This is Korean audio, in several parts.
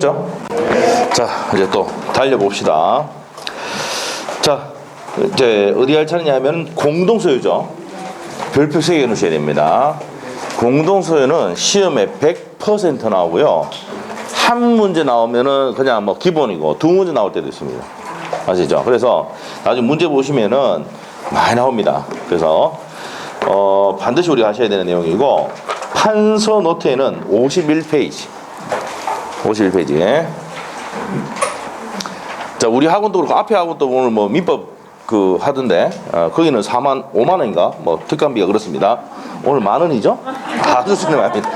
자, 이제 또 달려봅시다. 자, 이제 어디 할 차례냐면 공동소유죠. 별표 3개 넣으셔야 됩니다. 공동소유는 시험에 100% 나오고요. 한 문제 나오면은 그냥 뭐 기본이고 두 문제 나올 때도 있습니다. 아시죠? 그래서 나중에 문제 보시면은 많이 나옵니다. 그래서 반드시 우리가 하셔야 되는 내용이고, 판서 노트에는 51페이지. 자, 우리 학원도 그렇고 앞에 학원도 오늘 뭐 민법 하던데 거기는 5만 원인가 뭐 특강비가 그렇습니다. 오늘 10,000원이죠? 아주 순해 말입니다.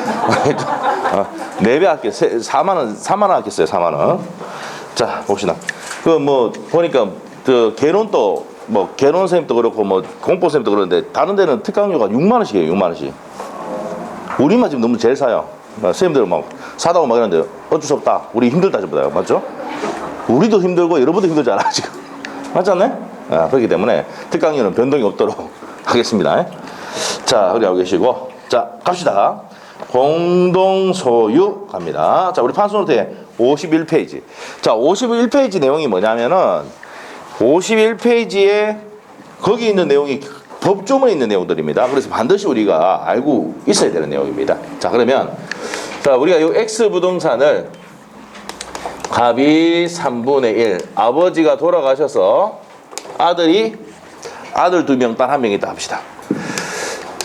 4배 할게요. 4만 원 할겠어요. 4만 원. 자, 봅시다. 뭐 보니까 개론도 뭐 개론 선생님도 그렇고 뭐 공법 선생님도 그러는데 다른 데는 특강료가 6만 원씩이에요. 6만 원씩. 우리만 지금 너무 제일 사요. 선생님들 막 사다고 막 이러는데 어쩔 수 없다. 우리 힘들다 전부 다. 맞죠? 우리도 힘들고 여러분도 힘들잖아 지금. 맞지 않나요? 그렇기 때문에 특강료는 변동이 없도록 하겠습니다. 자, 우리 알고 계시고, 자, 갑시다. 공동소유 갑니다. 자, 우리 판서노트에 51페이지. 자, 51페이지 내용이 뭐냐면은 51페이지에 거기 있는 내용이 법조문에 있는 내용들입니다. 그래서 반드시 우리가 알고 있어야 되는 내용입니다. 자, 그러면 자, 우리가 이 X 부동산을 값이 3분의 1, 아버지가 돌아가셔서 아들 2명, 딸 1명 있다 합시다.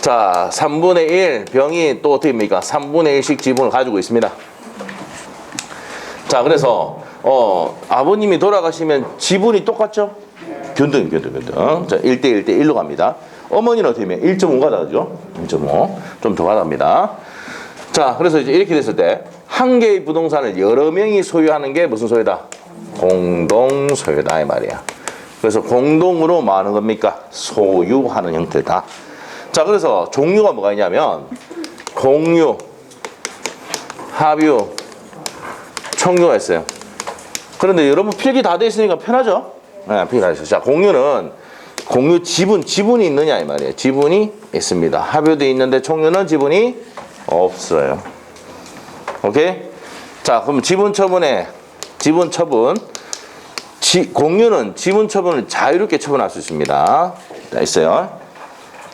자, 3분의 1 병이 또 어떻게 됩니까? 3분의 1씩 지분을 가지고 있습니다. 자, 그래서 아버님이 돌아가시면 지분이 똑같죠? 변동. 자, 1대 1로 갑니다. 어머니는 어떻게 되면 1.5 가다죠? 1.5. 좀 더 가답니다. 자, 그래서 이제 이렇게 됐을 때 한 개의 부동산을 여러 명이 소유하는 게 무슨 소유다? 공동 소유다 이 말이야. 그래서 공동으로 뭐 하는 겁니까? 소유하는 형태다. 자, 그래서 종류가 뭐가 있냐면 공유, 합유, 총유가 있어요. 그런데 여러분 필기 다 돼 있으니까 편하죠? 네, 필기 다 있어요. 자, 공유 지분이 있느냐 이 말이에요. 지분이 있습니다. 합유도 있는데 총유는 지분이 없어요. 오케이? 자, 그럼 지분 처분. 공유는 지분 처분을 자유롭게 처분할 수 있습니다. 자, 있어요.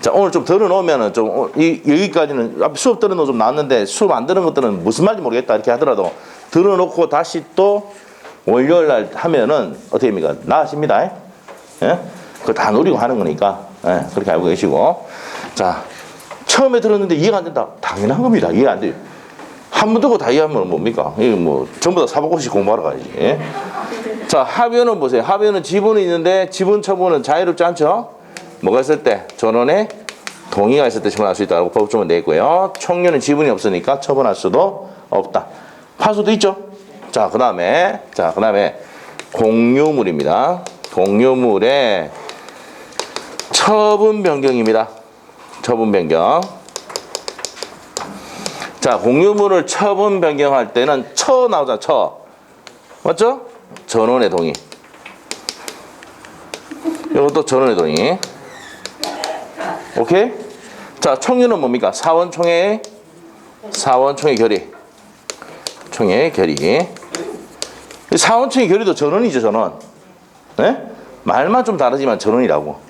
자, 오늘 좀 들어놓으면은 여기까지는 앞에 수업 들어놓으면 좀 나왔는데 수업 안 들은 것들은 무슨 말인지 모르겠다 이렇게 하더라도 들어놓고 다시 또 월요일 날 하면은 어떻게 됩니까? 나아집니다. 예? 그거 다 노리고 하는 거니까. 예, 그렇게 알고 계시고. 자, 처음에 들었는데 이해가 안 된다. 당연한 겁니다. 이해 안 돼요. 한 번 듣고 다 이해하면 뭡니까? 이거 뭐 전부 다 사법고시 공부하러 가야지. 예? 자, 합의는 보세요. 합의는 지분이 있는데 지분 처분은 자유롭지 않죠? 뭐가 있을 때? 전원의 동의가 있을 때 처분할 수 있다고 법조문 돼 있고요. 총유는 지분이 없으니까 처분할 수도 없다. 파수도 있죠? 자, 그 다음에 공유물입니다. 공유물의 처분 변경입니다. 처분 변경. 자, 공유물을 처분 변경할 때는 나오잖아. 맞죠? 전원의 동의. 이것도 전원의 동의. 오케이? 자, 총유는 뭡니까? 사원총회의 결의. 총회의 결의. 사원총회 결의도 전원이죠, 전원. 네? 말만 좀 다르지만 전원이라고.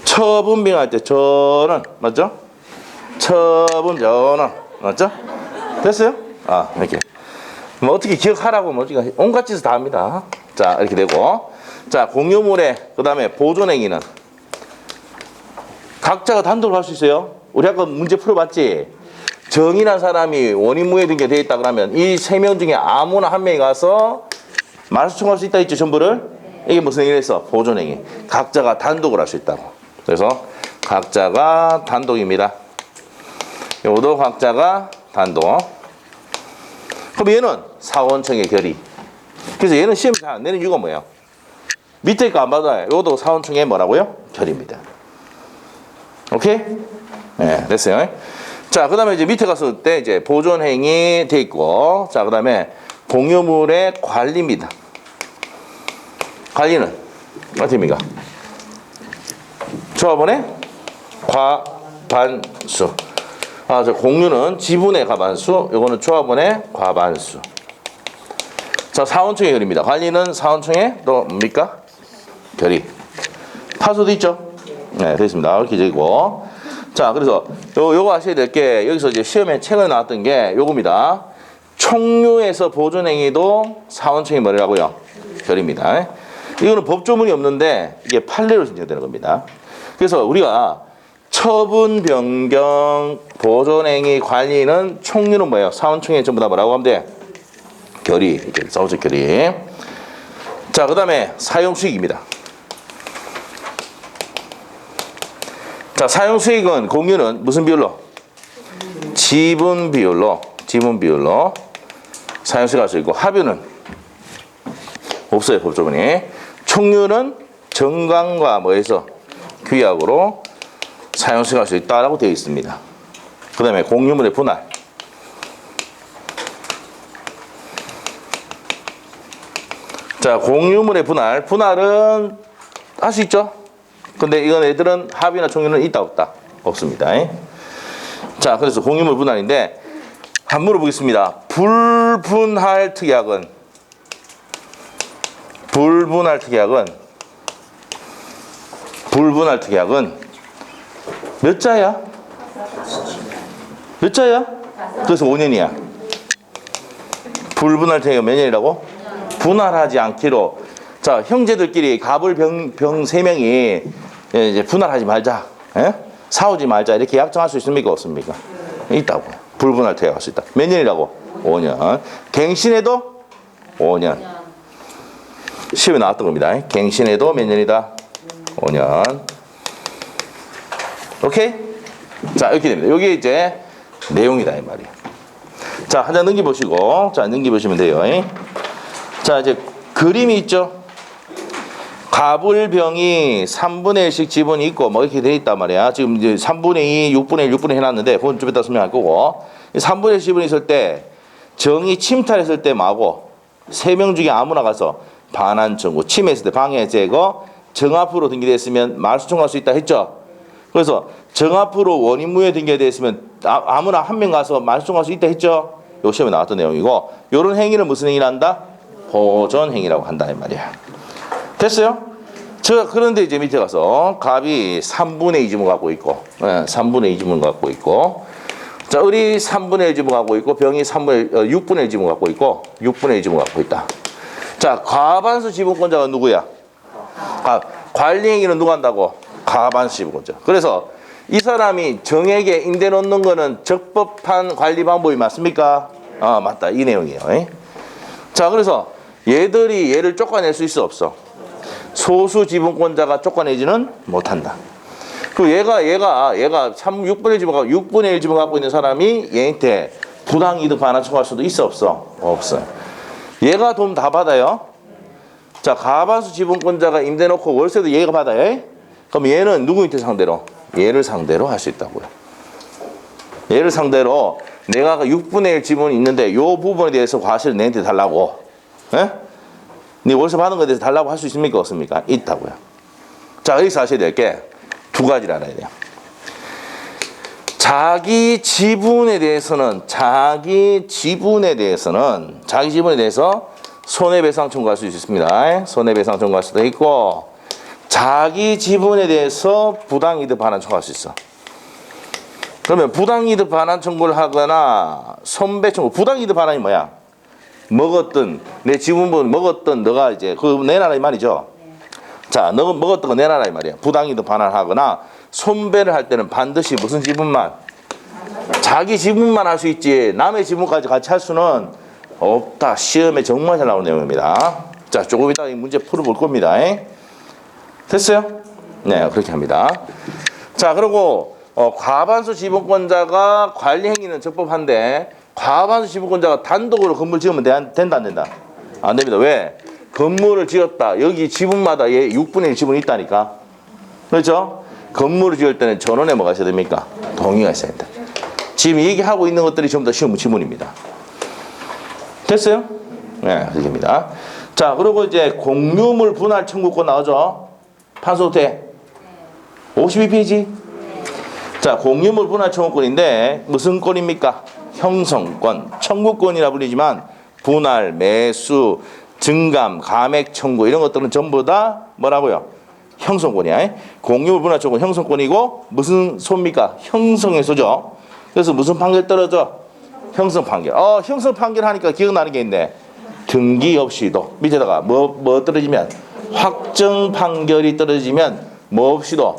처분 변경할 때 전원. 맞죠? 처분 전원. 맞죠? 됐어요? 이렇게. 뭐 어떻게 기억하라고 뭐 온갖 짓을 다 합니다. 자, 이렇게 되고. 자, 공유물의 그 다음에 보존행위는 각자가 단독으로 할 수 있어요. 우리 아까 문제 풀어봤지? 정인한 사람이 원인무효 등기가 되어 있다 그러면 이 3명 중에 아무나 한 명이 가서 말소청할 수 있다 했죠, 전부를? 이게 무슨 얘기를 했어? 보존행위. 각자가 단독으로 할 수 있다고. 그래서 각자가 단독입니다. 요도 각자가 단독. 그럼 얘는 사원청의 결의. 그래서 얘는 시험 잘 안 내는 이유가 뭐예요? 밑에 거 안 받아요. 요도 사원청의 뭐라고요? 결의입니다. 오케이? 네, 됐어요. 자, 그 다음에 이제 밑에 갔을 때 이제 보존행위 돼 있고, 자, 그 다음에 공유물의 관리입니다. 관리는 어떻습니까? 조합원의 과반수. 저 공유는 지분의 과반수, 요거는 조합원의 과반수. 자, 사원청의 결의입니다. 관리는 사원청의 또 뭡니까? 결의. 파소도 있죠? 네, 됐습니다. 이렇게 되고. 자, 그래서 요거 아셔야 될 게 여기서 이제 시험에 최근에 나왔던 게 요겁니다. 총류에서 보존행위도 사원청의 뭐라고요? 결의입니다. 이거는 법조문이 없는데 이게 판례로 신청되는 겁니다. 그래서 우리가 처분, 변경, 보존행위, 관리는 총류는 뭐예요? 사원청의 전부 다 뭐라고 하면 돼? 결의. 이렇게 사원청 결의. 자, 그 다음에 사용수익입니다. 자, 사용수익은 공유는 무슨 비율로? 지분 비율로 사용수익 할 수 있고, 합유는 없어요, 법조문이. 총류는 정관과 뭐에서 규약으로 사용수익 할 수 있다라고 되어 있습니다. 그 다음에 공유물의 분할. 자, 공유물의 분할은 할 수 있죠? 근데 이건 애들은 합의나 총유는 있다 없다? 없습니다. 자, 그래서 공유물 분할인데 한번 물어보겠습니다. 불분할 특약은 몇 자야? 몇 자야? 그래서 5년이야. 불분할 특약은 몇 년이라고? 분할하지 않기로. 자, 형제들끼리 갑을 병 3명이 이제 분할하지 말자, 싸우지 말자 이렇게 약정할 수 있습니까? 없습니까? 있다고. 불분할 특약할 수 있다. 몇 년이라고? 5년. 갱신해도 5년. 시험에 나왔던 겁니다. 갱신해도 몇 년이다? 5년. 오케이? 자, 이렇게 됩니다. 여기 이제 내용이다 이 말이에요. 자, 한 장 넘겨보시고, 자, 넘겨보시면 돼요. 자, 이제 그림이 있죠? 갑을병이 3분의 1씩 지분이 있고 뭐 이렇게 돼 있단 말이야. 지금 이제 3분의 2, 6분의 1, 6분의 1 해놨는데 그건 좀 이따 설명할 거고, 3분의 1 지분이 있을 때 정이 침탈했을 때 마고 3명 중에 아무나 가서 반환 청구, 침해했을 때 방해 제거, 정합으로 등기됐으면 말소 청구할 수 있다 했죠. 그래서 정합으로 원인무효 등기됐으면 아무나 한 명 가서 말소 청구할 수 있다 했죠. 요 시험에 나왔던 내용이고, 요런 행위를 무슨 행위를 한다? 보존 행위라고 한다 이 말이야. 됐어요? 그런데 이제 밑에 가서 갑이 3분의 2 지분 갖고 있고, 3분의 2 지분 갖고 있고, 자, 을이 3분의 1 지분 갖고 있고, 병이 6분의 1 지분 갖고 있고, 6분의 1 지분 갖고 있다. 자, 과반수 지분권자가 누구야? 관리 행위는 누가 한다고? 과반수 지분권자. 그래서 이 사람이 정에게 임대 놓는 거는 적법한 관리 방법이 맞습니까? 맞다. 이 내용이에요. 자, 그래서 얘들이 얘를 쫓아낼 수 있어 없어? 소수 지분권자가 쫓아내지는 못한다. 그 얘가 6분의 1 지분 갖고 있는 사람이 얘한테 부당이득 반환 청구할 수도 있어 없어? 없어요. 얘가 돈 다 받아요. 자, 과반수 지분권자가 임대 놓고 월세도 얘가 받아요. 그럼 얘는 누구한테 상대로? 얘를 상대로 할 수 있다고요. 얘를 상대로 내가 6분의 1 지분이 있는데 요 부분에 대해서 과실을 내한테 달라고. 네 월세 받은 거에 대해서 달라고 할 수 있습니까? 없습니까? 있다고요. 자, 여기서 아셔야 될 게 두 가지를 알아야 돼요. 자기 지분에 대해서 손해배상 청구할 수 있습니다. 손해배상 청구할 수도 있고, 자기 지분에 대해서 부당이득 반환 청구할 수 있어. 그러면 부당이득 반환 청구를 하거나 손배 청구. 부당이득 반환이 뭐야? 내 지분분 먹었던 너가 이제 그거 내놔라 이 말이죠. 자, 너가 먹었던 거 내놔라 이 말이야. 부당이득 반환하거나 손배를 할 때는 반드시 무슨 지분만? 자기 지분만 할 수 있지 남의 지분까지 같이 할 수는 없다. 시험에 정말 잘 나오는 내용입니다. 자, 조금 이따 이 문제 풀어볼 겁니다. 됐어요? 네, 그렇게 합니다. 자, 그리고 과반수 지분권자가 관리 행위는 적법한데 과반수 지분권자가 단독으로 건물 지으면 된다 안 된다? 안 됩니다. 왜? 건물을 지었다. 여기 지분마다 얘 6분의 1 지분이 있다니까. 그렇죠? 건물을 지을 때는 전원에 뭐가 있어야 됩니까? 동의가 있어야 된다. 지금 얘기하고 있는 것들이 전부 다 시험 지문입니다. 됐어요? 네, 그렇게입니다. 자, 그리고 이제 공유물 분할 청구권 나오죠? 판소태 52페이지. 자, 공유물 분할 청구권인데 무슨 권입니까? 형성권, 청구권이라 불리지만 분할, 매수, 증감, 감액 청구 이런 것들은 전부 다 뭐라고요? 형성권이야. 공유물 분할 쪽은 형성권이고 무슨 소입니까? 형성의 소죠. 그래서 무슨 판결 떨어져? 형성 판결. 형성 판결 하니까 기억나는 게 있네. 등기 없이도 밑에다가 뭐 떨어지면 확정 판결이 떨어지면 뭐 없이도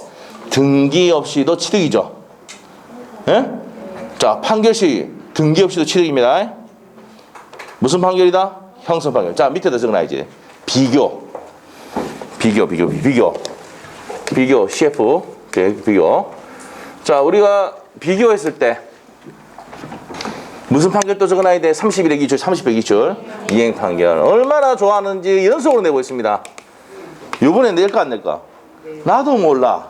등기 없이도 취득이죠. 예? 자, 판결시 등기 없이도 취득입니다. 무슨 판결이다? 형성 판결. 자, 밑에다 적어놔야지. 비교, CF. 오케이, 비교. 자, 우리가 비교했을 때 무슨 판결 또 적어놔야 돼? 30일의 기출, 30회 기출. 이행 판결. 얼마나 좋아하는지 연속으로 내고 있습니다. 요번에 낼까 안 낼까? 나도 몰라.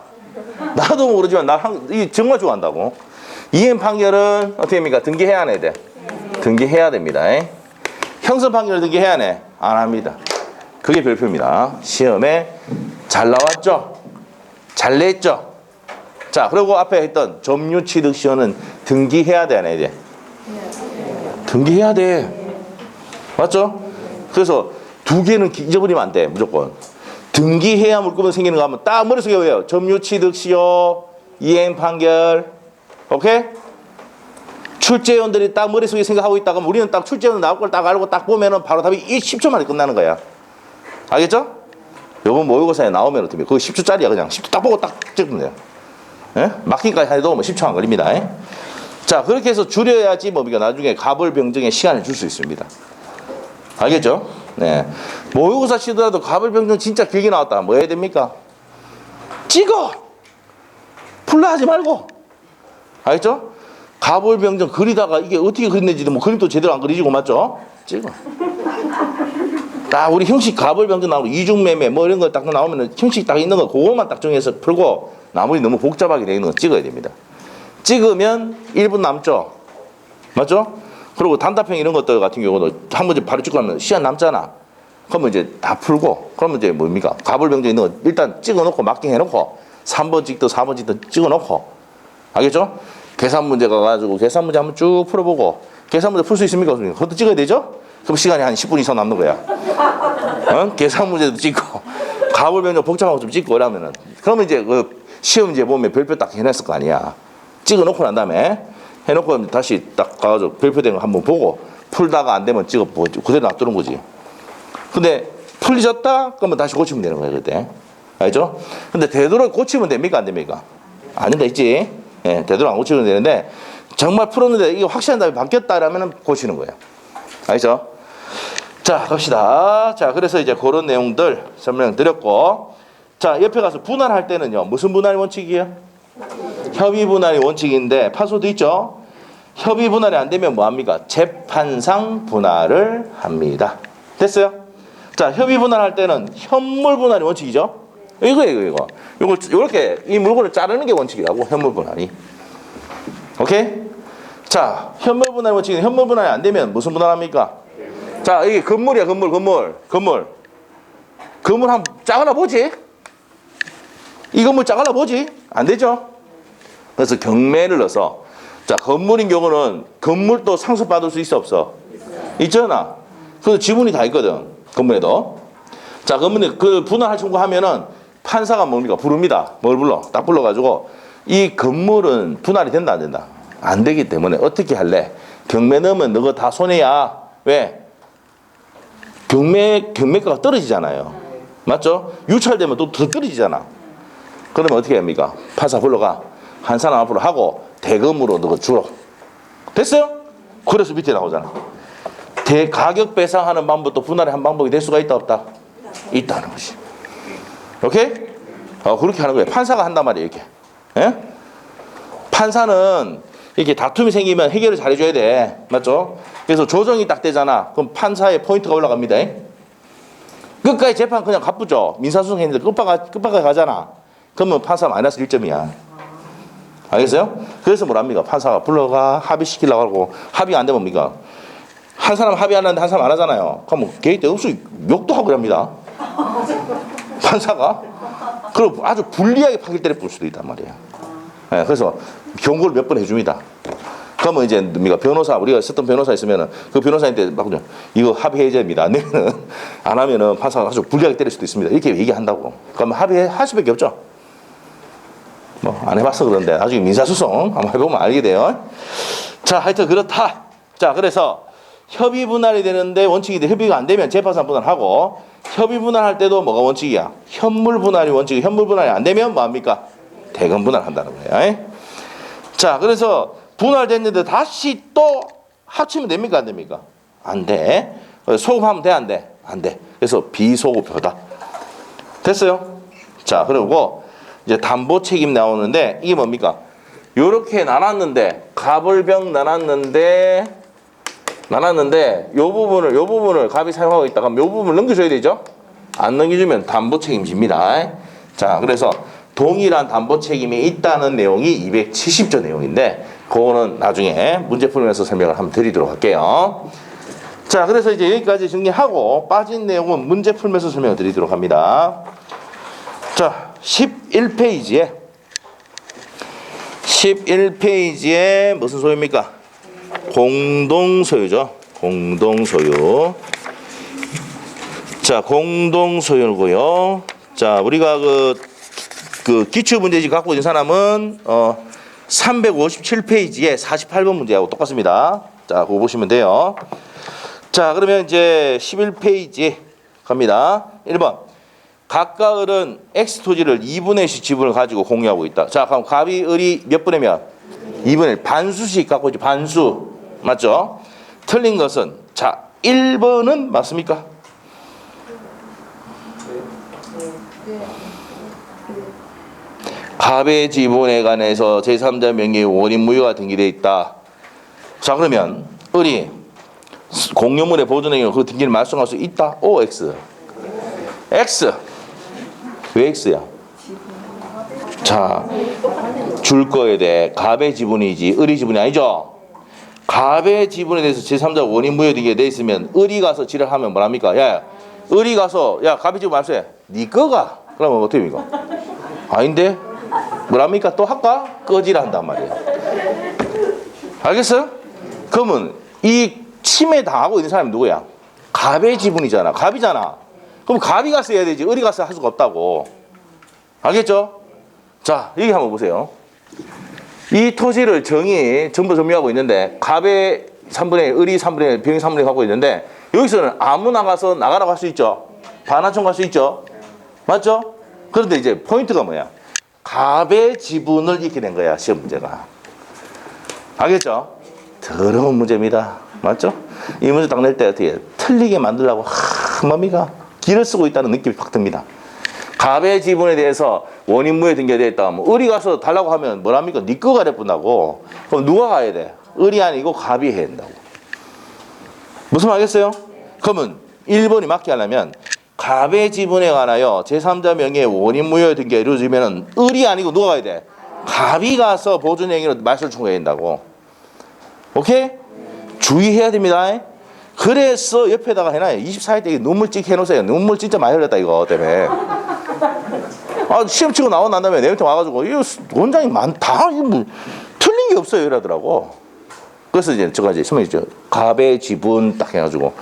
나도 모르지만 이게 정말 좋아한다고. 이행 판결은 어떻게 합니까? 등기해야 안 해야 돼? 등기해야 됩니다. 형성 판결을 등기해야 안 해? 안 합니다. 그게 별표입니다. 시험에 잘 나왔죠? 잘 냈죠? 자, 그리고 앞에 했던 점유취득시효는 등기해야 돼, 안 해야 돼? 등기해야 돼. 맞죠? 그래서 두 개는 잊어버리면 안 돼, 무조건. 등기해야 물건이 생기는 거 하면 딱 머릿속에 외워요. 점유취득시효, 이행판결. 오케이? 출제원들이 딱 머릿속에 생각하고 있다가 우리는 딱 출제원 나올 걸 딱 알고 딱 보면은 바로 답이 10초 만에 끝나는 거야. 알겠죠? 요번 모의고사에 나오면 어떻게 그거 10초짜리야. 그냥 10초 딱 보고 딱 찍으면 돼요. 예? 막힌까지 해도 뭐 10초 안 걸립니다. 자, 그렇게 해서 줄여야지 뭡니까? 나중에 가불병정에 시간을 줄 수 있습니다. 알겠죠? 네. 모의고사 치더라도 가불병정 진짜 길게 나왔다. 뭐 해야 됩니까? 찍어! 풀라 하지 말고. 알겠죠? 가불병정 그리다가 이게 어떻게 그렸는지도 뭐 그림도 제대로 안 그리지고 맞죠? 찍어. 딱 우리 형식 가불병정 나오고 이중매매 뭐 이런 거 딱 나오면은 형식 딱 있는 거 그것만 딱 정해서 풀고 나머지 너무 복잡하게 되어 있는 거 찍어야 됩니다. 찍으면 1분 남죠? 맞죠? 그리고 단답형 이런 것들 같은 경우도 한 문제 바로 찍고 하면 시간 남잖아. 그러면 이제 다 풀고 그러면 이제 뭡니까? 가불병정 있는 거 일단 찍어놓고 마킹 해놓고 3번 찍든 4번 찍든 찍어놓고 알겠죠? 계산 문제 가가지고 계산 문제 한번 쭉 풀어보고 계산 문제 풀 수 있습니까? 없습니까? 그것도 찍어야 되죠? 그럼 시간이 한 10분 이상 남는 거야. 계산 문제도 찍고 가불병정 복잡한 거 좀 찍고 이러면은 그러면 이제 그 시험 문제 보면 별표 딱 해놨을 거 아니야. 찍어놓고 난 다음에 해놓고 다시 딱 가가지고 별표된 거 한번 보고 풀다가 안 되면 찍어보고 그대로 놔두는 거지. 근데 풀리졌다? 그러면 다시 고치면 되는 거야 그때. 알죠? 근데 되도록 고치면 됩니까? 안 됩니까? 안 된다 있지? 예, 되도록 안 고치면 되는데 정말 풀었는데 이게 확실한 답이 바뀌었다라면 고치는 거예요. 알죠? 자, 갑시다. 자, 그래서 이제 그런 내용들 설명드렸고 자, 옆에 가서 분할할 때는요. 무슨 분할 원칙이에요? 협의 분할이 원칙인데 판소도 있죠? 협의 분할이 안 되면 뭐 합니까? 재판상 분할을 합니다. 됐어요? 자, 협의 분할할 때는 현물 분할이 원칙이죠? 이거. 요렇게 이 물건을 자르는 게 원칙이라고, 현물 분할이. 오케이? 자, 현물 분할 원칙은 현물 분할이 안 되면 무슨 분할합니까? 자, 이게 건물이야, 건물. 건물 한번 작아나 보지? 이 건물 작아나 보지? 안 되죠? 그래서 경매를 넣어서 자, 건물인 경우는 건물도 상속받을 수 있어 없어? 있잖아. 그래서 지분이 다 있거든. 건물에도. 자, 그러면 그 분할 청구하면은 판사가 뭡니까? 부릅니다. 뭘 불러? 딱 불러가지고 이 건물은 분할이 된다 안 된다? 안 되기 때문에 어떻게 할래? 경매 넣으면 너가 다 손해야. 왜? 경매가가 떨어지잖아요. 맞죠? 유찰되면 또 더 떨어지잖아. 그러면 어떻게 합니까? 판사 불러가 한 사람 앞으로 하고 대금으로 너가 주로. 됐어요? 그래서 밑에 나오잖아. 대가격 배상하는 방법도 분할의 한 방법이 될 수가 있다 없다? 있다는 것이. 오케이? 그렇게 하는 거예요. 판사가 한단 말이에요, 이렇게. 예? 판사는 이렇게 다툼이 생기면 해결을 잘 해줘야 돼. 맞죠? 그래서 조정이 딱 되잖아. 그럼 판사의 포인트가 올라갑니다. 끝까지 재판 그냥 가쁘죠? 민사소송 했는데 끝까지 가잖아. 그러면 판사 마이너스 1점이야. 알겠어요? 그래서 뭐랍니까? 판사가 불러가 합의시키려고 하고 합의가 안 되면 뭡니까? 한 사람 합의하는데 한 사람 안 하잖아요. 그럼 개인 때 없이 욕도 하고 그럽니다. 판사가. 그리고 아주 불리하게 판결 때릴 수도 있단 말이에요. 네, 그래서 경고를 몇 번 해줍니다. 그러면 이제 뭡니까? 변호사, 우리가 썼던 변호사 있으면은 그 변호사한테 막 이거 합의해야 됩니다. 안 되면은, 안 하면은 판사가 아주 불리하게 때릴 수도 있습니다. 이렇게 얘기한다고. 그러면 합의할 수밖에 없죠. 뭐, 안 해봤어 그런데 나중에 민사소송 한번 해보면 알게 돼요. 자, 하여튼 그렇다. 자, 그래서 협의 분할이 되는데 원칙인데 협의가 안 되면 재판상 분할하고, 협의 분할할 때도 뭐가 원칙이야? 현물 분할이 원칙이, 현물 분할이 안 되면 뭐합니까? 대금 분할한다는 거예요. 자, 그래서 분할됐는데 다시 또 합치면 됩니까? 안 됩니까? 안 돼. 소급하면 돼? 안 돼? 안 돼. 그래서 비소급표다. 됐어요? 자, 그리고 이제 담보 책임 나오는데 이게 뭡니까? 요렇게 나눴는데 갑을병 나눴는데 요 부분을 갑이 사용하고 있다. 그럼 요 부분을 넘겨줘야 되죠? 안 넘겨주면 담보 책임집니다. 자, 그래서 동일한 담보 책임이 있다는 내용이 270조 내용인데 그거는 나중에 문제 풀면서 설명을 한번 드리도록 할게요. 자, 그래서 이제 여기까지 정리하고 빠진 내용은 문제 풀면서 설명을 드리도록 합니다. 자, 11페이지에 무슨 소유입니까? 공동소유죠. 공동소유. 자, 공동소유고요. 자, 우리가 그 기출문제집 갖고 있는 사람은 357페이지에 48번 문제하고 똑같습니다. 자, 그거 보시면 돼요. 자, 그러면 이제 11페이지 갑니다. 1번. 각각 을은 X 토지를 2분의 1씩 지분을 가지고 공유하고 있다. 자, 그럼 갑이 을이 몇 분의 몇? 2분의 1. 반수씩 갖고 있죠. 반수. 맞죠? 틀린 것은 자, 1번은 맞습니까? 갑의 지분에 관해서 제3자 명의의 원인 무효가 등기되어 있다. 자, 그러면 을이 공유물의 보존행위로 그 등기를 말소할 수 있다. O, X. X. 왜 X야? 자, 줄 거에 대해 갑의 지분이지 을의 지분이 아니죠. 갑의 지분에 대해서 제3자 원인 무효 등기가 돼 있으면 을이 가서 지랄하면 뭐랍니까? 야, 을이 가서 야, 갑의 지분 말소해. 네 거가. 그러면 어떻게 합니까? 아닌데? 뭐랍니까? 또 할까? 꺼지라 한단 말이에요. 알겠어요? 그러면 이 침해 당하고 있는 사람이 누구야? 갑의 지분이잖아. 갑이잖아. 그럼 갑이 가서 해야 되지. 을이 가서 할 수가 없다고. 알겠죠? 자, 여기 한번 보세요. 이 토지를 정이 전부 점유하고 있는데 갑의 3분의 1, 을이 3분의 1, 병이 3분의 1 갖고 있는데 여기서는 아무나 가서 나가라고 할 수 있죠. 반환총 갈 수 있죠. 맞죠? 그런데 이제 포인트가 뭐야? 갑의 지분을 잃게 된 거야, 시험 문제가. 알겠죠? 더러운 문제입니다. 맞죠? 이 문제 딱 낼 때 어떻게 틀리게 만들려고 뭡니까? 길을 쓰고 있다는 느낌이 확 듭니다. 갑의 지분에 대해서 원인 무효 등기가 되어 있다 하면 을이 가서 달라고 하면 뭐랍니까? 네 거가 내뿐다고. 그럼 누가 가야 돼? 을이 아니고 갑이 해야 된다고. 무슨 말 알겠어요? 그러면 1번이 맞게 하려면 갑의 지분에 관하여 제3자 명의의 원인 무효 등기가 이루어지면 을이 아니고 누가 가야 돼? 갑이 가서 보존행위로 말소를 청구해야 된다고. 오케이? 주의해야 됩니다. 그래서 옆에다가 해놔요. 24일 때 눈물 찍게 해놓으세요. 눈물 진짜 많이 흘렸다 이거 때문에. 아, 시험 치고 나온 다음에 내한테 와가지고 이거 원장이 많다. 뭐, 틀린 게 없어요 이러더라고. 그래서 이제 제가 이제 설명했죠. 갑의 지분 딱 해가지고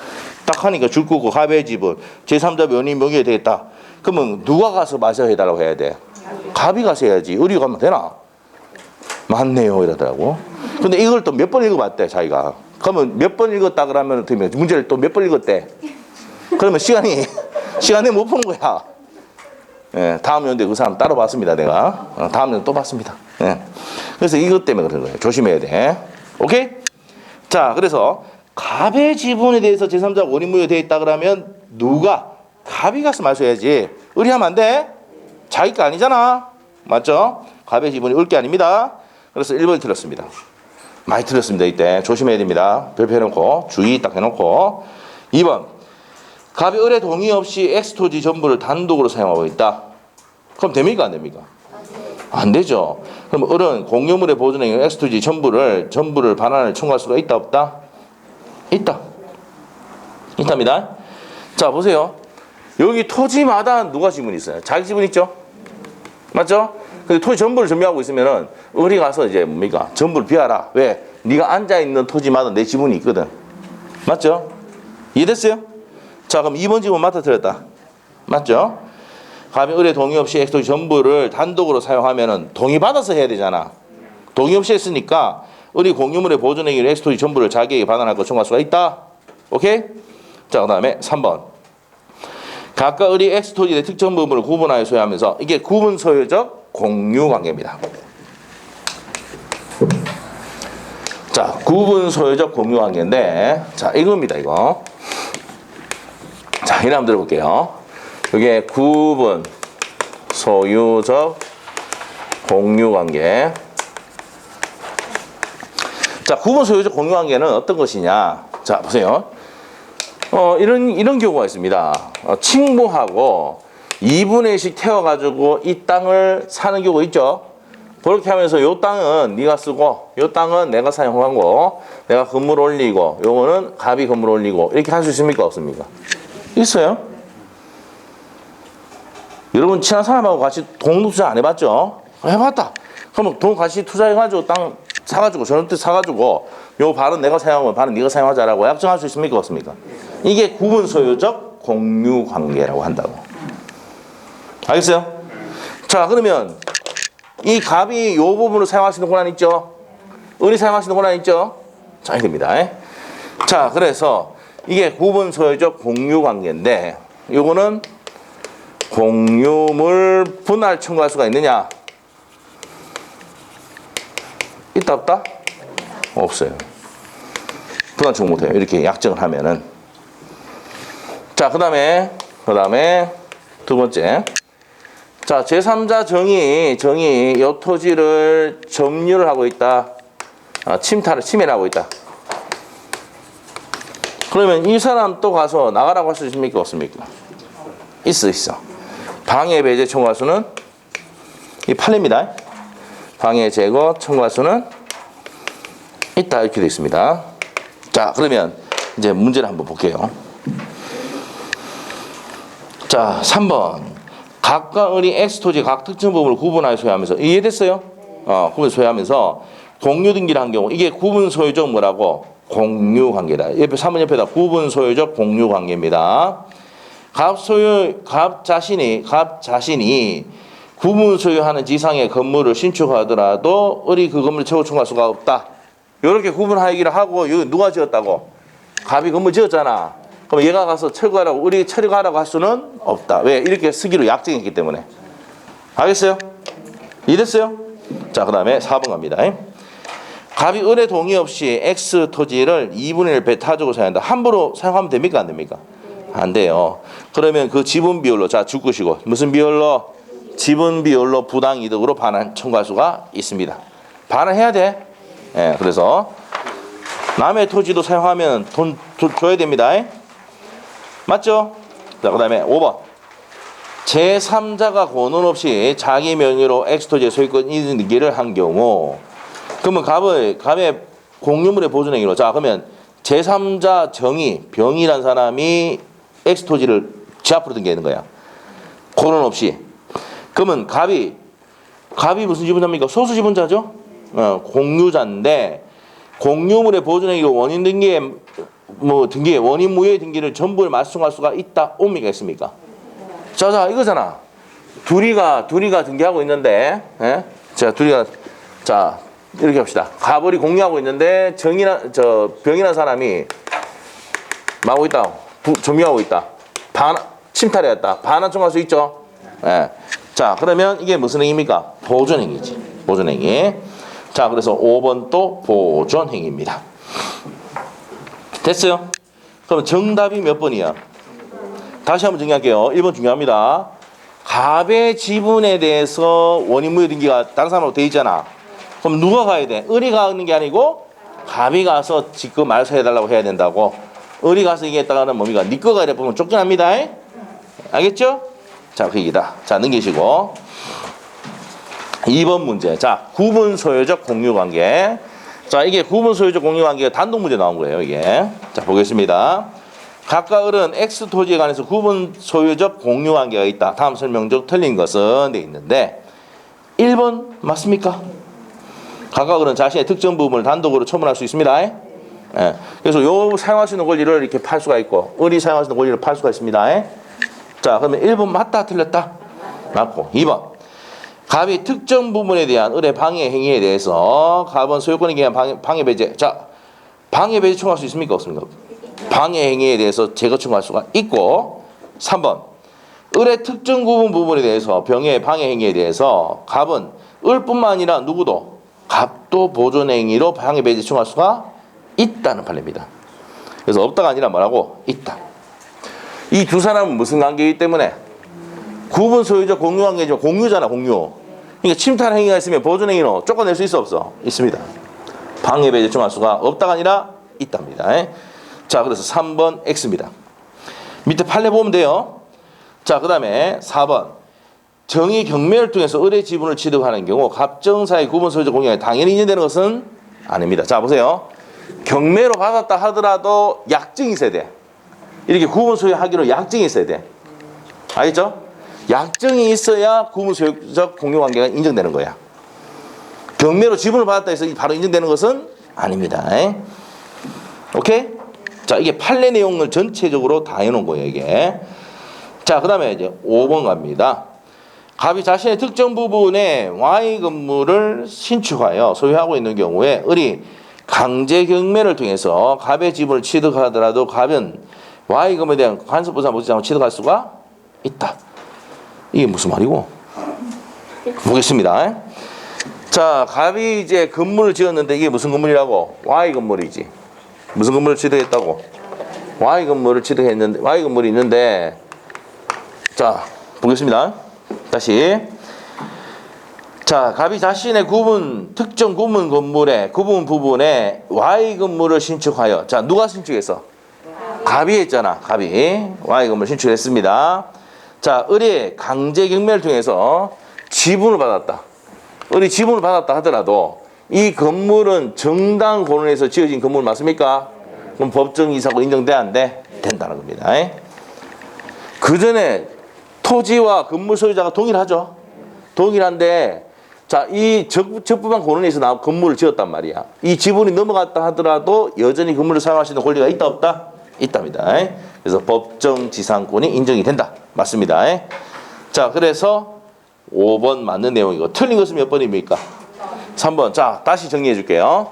딱 하니까 줄 끄고 갑의 지분 제3자 원인 명의가 되겠다. 그러면 누가 가서 마셔 해달라고 해야 돼? 갑이 가서 해야지. 을이 가면 되나? 맞네요 이러더라고. 근데 이걸 또 몇 번 읽어봤대 자기가. 그러면 몇 번 읽었다 그러면 문제를 또 몇 번 읽었대. 그러면 시간이 못 푸는 거야. 예, 다음 연대 그 사람 따로 봤습니다 내가. 다음 연대 또 봤습니다. 예. 그래서 이것 때문에 그런 거예요. 조심해야 돼. 오케이? 자, 그래서 갑의 지분에 대해서 제3자 원인 무효 되어 있다 그러면 누가? 갑이 가서 말소해야지. 을이 하면 안 돼. 자기 거 아니잖아. 맞죠? 갑의 지분이 을 게 아닙니다. 그래서 1번이 틀렸습니다. 많이 틀렸습니다. 이때 조심해야 됩니다. 별표 해놓고 주의 딱 해놓고. 2번 갑이 을의 동의 없이 X토지 전부를 단독으로 사용하고 있다. 그럼 됩니까 안 됩니까? 안 되죠. 그럼 을은 공유물의 보존행위 X토지 전부를 반환을 청구할 수가 있다 없다? 있다. 있답니다. 자, 보세요. 여기 토지마다 누가 지분이 있어요? 자기 지분 있죠? 맞죠? 근데 토지 전부를 점유하고 있으면은 을이 가서 이제 뭡니까? 전부를 비하라. 왜? 네가 앉아있는 토지마다 내 지분이 있거든. 맞죠? 이해됐어요? 자, 그럼 2번 지분 맞다 틀렸다. 맞죠? 갑이 을의 동의 없이 엑스토지 전부를 단독으로 사용하면은 동의받아서 해야 되잖아. 동의 없이 했으니까 을이 공유물의 보존행위를 엑스토지 전부를 자기에게 반환할 것 청구할 수가 있다. 오케이? 자, 그 다음에 3번. 각각 을이 엑스토지의 특정 부분을 구분하여 소유하면서 이게 구분 소유적 공유 관계입니다. 자, 구분 소유적 공유 관계인데, 자, 이겁니다, 이거. 자, 이름 한번 들어볼게요. 이게 구분 소유적 공유 관계. 자, 구분 소유적 공유 관계는 어떤 것이냐? 자, 보세요. 이런 경우가 있습니다. 친부하고 2분의 1씩 태워가지고 이 땅을 사는 경우가 있죠. 그렇게 하면서 요 땅은 네가 쓰고 요 땅은 내가 사용하고 내가 건물 올리고 요거는 갑이 건물 올리고 이렇게 할 수 있습니까? 없습니까? 있어요. 여러분 친한 사람하고 같이 돈 투자 안 해봤죠? 해봤다. 그러면 돈 같이 투자해가지고 땅 사가지고 전원주택 사가지고 요 반은 내가 사용하고 반은 네가 사용하자라고 약정할 수 있습니까? 없습니까? 이게 구분 소유적 공유 관계라고 한다고. 알겠어요? 자, 그러면 이 갑이 요 부분을 사용할 수 있는 권한 있죠? 을이 사용할 수 있는 권한 있죠? 자, 이겁니다. 자, 그래서 이게 구분 소유적 공유 관계인데 요거는 공유물 분할 청구할 수가 있느냐? 있다 없다? 없어요. 분할 청구 못해요. 이렇게 약정을 하면은. 자, 그 다음에 두 번째. 자, 제3자 정이 요 토지를 점유를 하고 있다. 침해를 하고 있다. 그러면 이 사람 또 가서 나가라고 할 수 있습니까? 없습니까? 있어. 방해 배제 청구할 수는 이 판례입니다. 방해 제거 청구할 수는 있다. 이렇게 되어 있습니다. 자, 그러면 이제 문제를 한번 볼게요. 자, 3번. 각각 을이 X토지 각 특정 부분을 구분하여 소유하면서 이해됐어요? 구분 소유하면서 공유 등기를 한 경우 이게 구분 소유적 뭐라고? 공유 관계다. 옆에 3번 옆에다 구분 소유적 공유 관계입니다. 갑 자신이 구분 소유하는 지상의 건물을 신축하더라도 을이 그 건물을 최고 청구할 수가 없다. 이렇게 구분하기를 하고 이거 누가 지었다고? 갑이 건물 지었잖아. 그럼 얘가 가서 철거하라고 을이 철거하라고 할 수는 없다. 왜? 이렇게 쓰기로 약정했기 때문에. 알겠어요? 이해됐어요? 자, 그 다음에 4번 갑니다. 갑이 을의 동의 없이 X 토지를 2분의 1 배타적으로 사용한다. 함부로 사용하면 됩니까? 안 됩니까? 안 돼요. 그러면 그 지분 비율로, 자, 죽으시고 무슨 비율로? 지분 비율로 부당 이득으로 반환 청구할 수가 있습니다. 반환해야 돼. 예, 그래서 남의 토지도 사용하면 돈 줘야 됩니다. 맞죠? 자, 그 다음에 5번. 제3자가 권한 없이 자기 명의로 X토지의 소유권 이전 등기를 한 경우 그러면 갑의 공유물의 보존행위로 자, 그러면 제3자 병이란 사람이 X토지를 지 앞으로 등기하는 거야. 권한 없이. 그러면 갑이 무슨 지분자입니까? 소수 지분자죠? 공유자인데 공유물의 보존행위로 원인 등기에 원인 무효의 등기를 전부를 말씀할 수가 있다. 옵니까? 있습니까? 자, 이거잖아. 둘이가 등기하고 있는데, 자, 이렇게 합시다. 갑을이 공유하고 있는데 병이라는 사람이 뭐하고 있다? 점유하고 있다. 침탈했다. 반환 청구할 수 있죠? 예. 자, 그러면 이게 무슨 행위입니까? 보존행위지. 보존행위. 자, 그래서 5번 또 보존행위입니다. 됐어요? 그럼 정답이 몇 번이야? 다시 한번 정리할게요. 1번 중요합니다. 갑의 지분에 대해서 원인무효 등기가 다른 사람으로 돼 있잖아. 그럼 누가 가야 돼? 을이 가는 게 아니고 갑이 가서 지금 말서 해달라고 해야 된다고. 을이 가서 얘기했다가는 뭡니까? 네 거가 이래 보면 쫓겨납니다. 알겠죠? 자, 그 얘기다. 자, 넘기시고 2번 문제. 자, 구분 소유적 공유 관계. 자, 이게 구분 소유적 공유 관계가 단독 문제 나온 거예요, 이게. 자, 보겠습니다. 각각 을은 X 토지에 관해서 구분 소유적 공유 관계가 있다. 다음 설명 중 틀린 것은 돼 있는데 1번 맞습니까? 각각은 자신의 특정 부분을 단독으로 처분할 수 있습니다. 예. 그래서 요 사용할 수 있는 권리를 이렇게 팔 수가 있고, 을이 사용할 수 있는 권리를 팔 수가 있습니다. 자, 그러면 1번 맞다, 틀렸다? 맞고. 2번. 갑이 특정 부분에 대한 을의 방해 행위에 대해서 갑은 소유권에 의한 방해 배제. 자, 방해 배제 청구할 수 있습니까? 없습니까? 방해 행위에 대해서 제거 청구할 수가 있고. 3번. 을의 특정 부분에 대해서 병의 방해 행위에 대해서 갑은 을뿐만 아니라 누구도 갑도 보존 행위로 방해 배제 청구할 수가 있다는 판례입니다. 그래서 없다가 아니라 뭐라고? 있다. 이 두 사람은 무슨 관계이기 때문에? 구분 소유적 공유 관계죠. 공유잖아, 공유. 그러니까 침탈 행위가 있으면 보존 행위로 쫓아낼 수 있어, 없어? 있습니다. 방해 배제 청구할 수가 없다가 아니라 있답니다. 자, 그래서 3번 X입니다. 밑에 판례 보면 돼요. 자, 그 다음에 4번. 정의 경매를 통해서 을의 지분을 취득하는 경우 갑정사의 구분 소유적 공유가 당연히 인정되는 것은 아닙니다. 자, 보세요. 경매로 받았다 하더라도 약정이 있어야 돼. 이렇게 구분 소유하기로 약정이 있어야 돼. 알겠죠? 약정이 있어야 구분 소유적 공유 관계가 인정되는 거야. 경매로 지분을 받았다 해서 바로 인정되는 것은 아닙니다. 오케이? 자, 이게 판례 내용을 전체적으로 다 해놓은 거예요, 이게. 자, 그 다음에 이제 5번 갑니다. 갑이 자신의 특정 부분에 Y 건물을 신축하여 소유하고 있는 경우에 을이 강제 경매를 통해서 갑의 지분을 취득하더라도 갑은 Y 건물에 대한 간섭보상 못지 않고 취득할 수가 있다. 이게 무슨 말이고? 보겠습니다. 자, 갑이 이제 건물을 지었는데 이게 무슨 건물이라고? Y 건물이지. 무슨 건물을 취득했다고? Y 건물을 취득했는데, Y 건물이 있는데, 자, 보겠습니다. 다시. 자, 갑이 자신의 특정 구분 건물의 구분 부분에 Y 건물을 신축하여. 자, 누가 신축했어? 갑이 했잖아. 갑이 Y 건물 신축했습니다. 자, 을이 강제 경매를 통해서 지분을 받았다. 을이 지분을 받았다 하더라도 이 건물은 정당 권원에서 지어진 건물 맞습니까? 그럼 법정 이사고 인정돼 안 돼? 된다는 겁니다. 그 전에 토지와 건물 소유자가 동일하죠. 동일한데, 자, 이 적부반 권원에서 나온 건물을 지었단 말이야. 이 지분이 넘어갔다 하더라도 여전히 건물을 사용할 수 있는 권리가 있다 없다? 있답니다. 그래서 법정 지상권이 인정이 된다. 맞습니다. 자, 그래서 5번 맞는 내용이고 틀린 것은 몇 번입니까? 3번. 자, 다시 정리해 줄게요.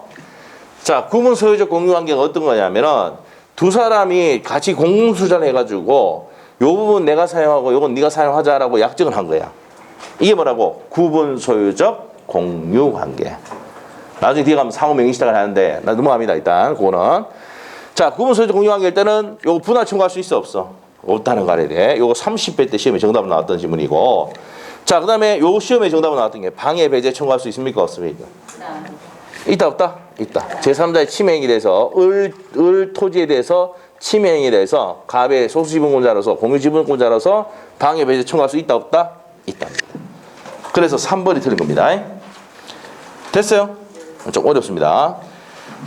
자, 구분 소유적 공유 관계가 어떤 거냐면은 두 사람이 같이 공동투자를 해가지고 요 부분 내가 사용하고 요건 네가 사용하자라고 약정을 한 거야. 이게 뭐라고? 구분 소유적 공유 관계. 나중에 뒤에 가면 상호 명의 시작을 하는데 나 넘어갑니다. 일단 그거는. 자, 구분 소유적 공유 관계일 때는 요거 분할 청구할 수 있어 없어? 없다는 거 알아야 돼. 요거 30회 때 시험에 정답으로 나왔던 질문이고. 자, 그 다음에 요 시험에 정답으로 나왔던 게 방해 배제 청구할 수 있습니까? 없습니까? 있다 없다? 있다. 제3자의 침해 행위에 대해서 을 토지에 대해서 침해 행위에 대해서 갑의 소수 지분권자로서 공유 지분권자로서 방해 배제 청구할 수 있다 없다? 있답니다. 그래서 3번이 틀린 겁니다. 됐어요? 좀 어렵습니다.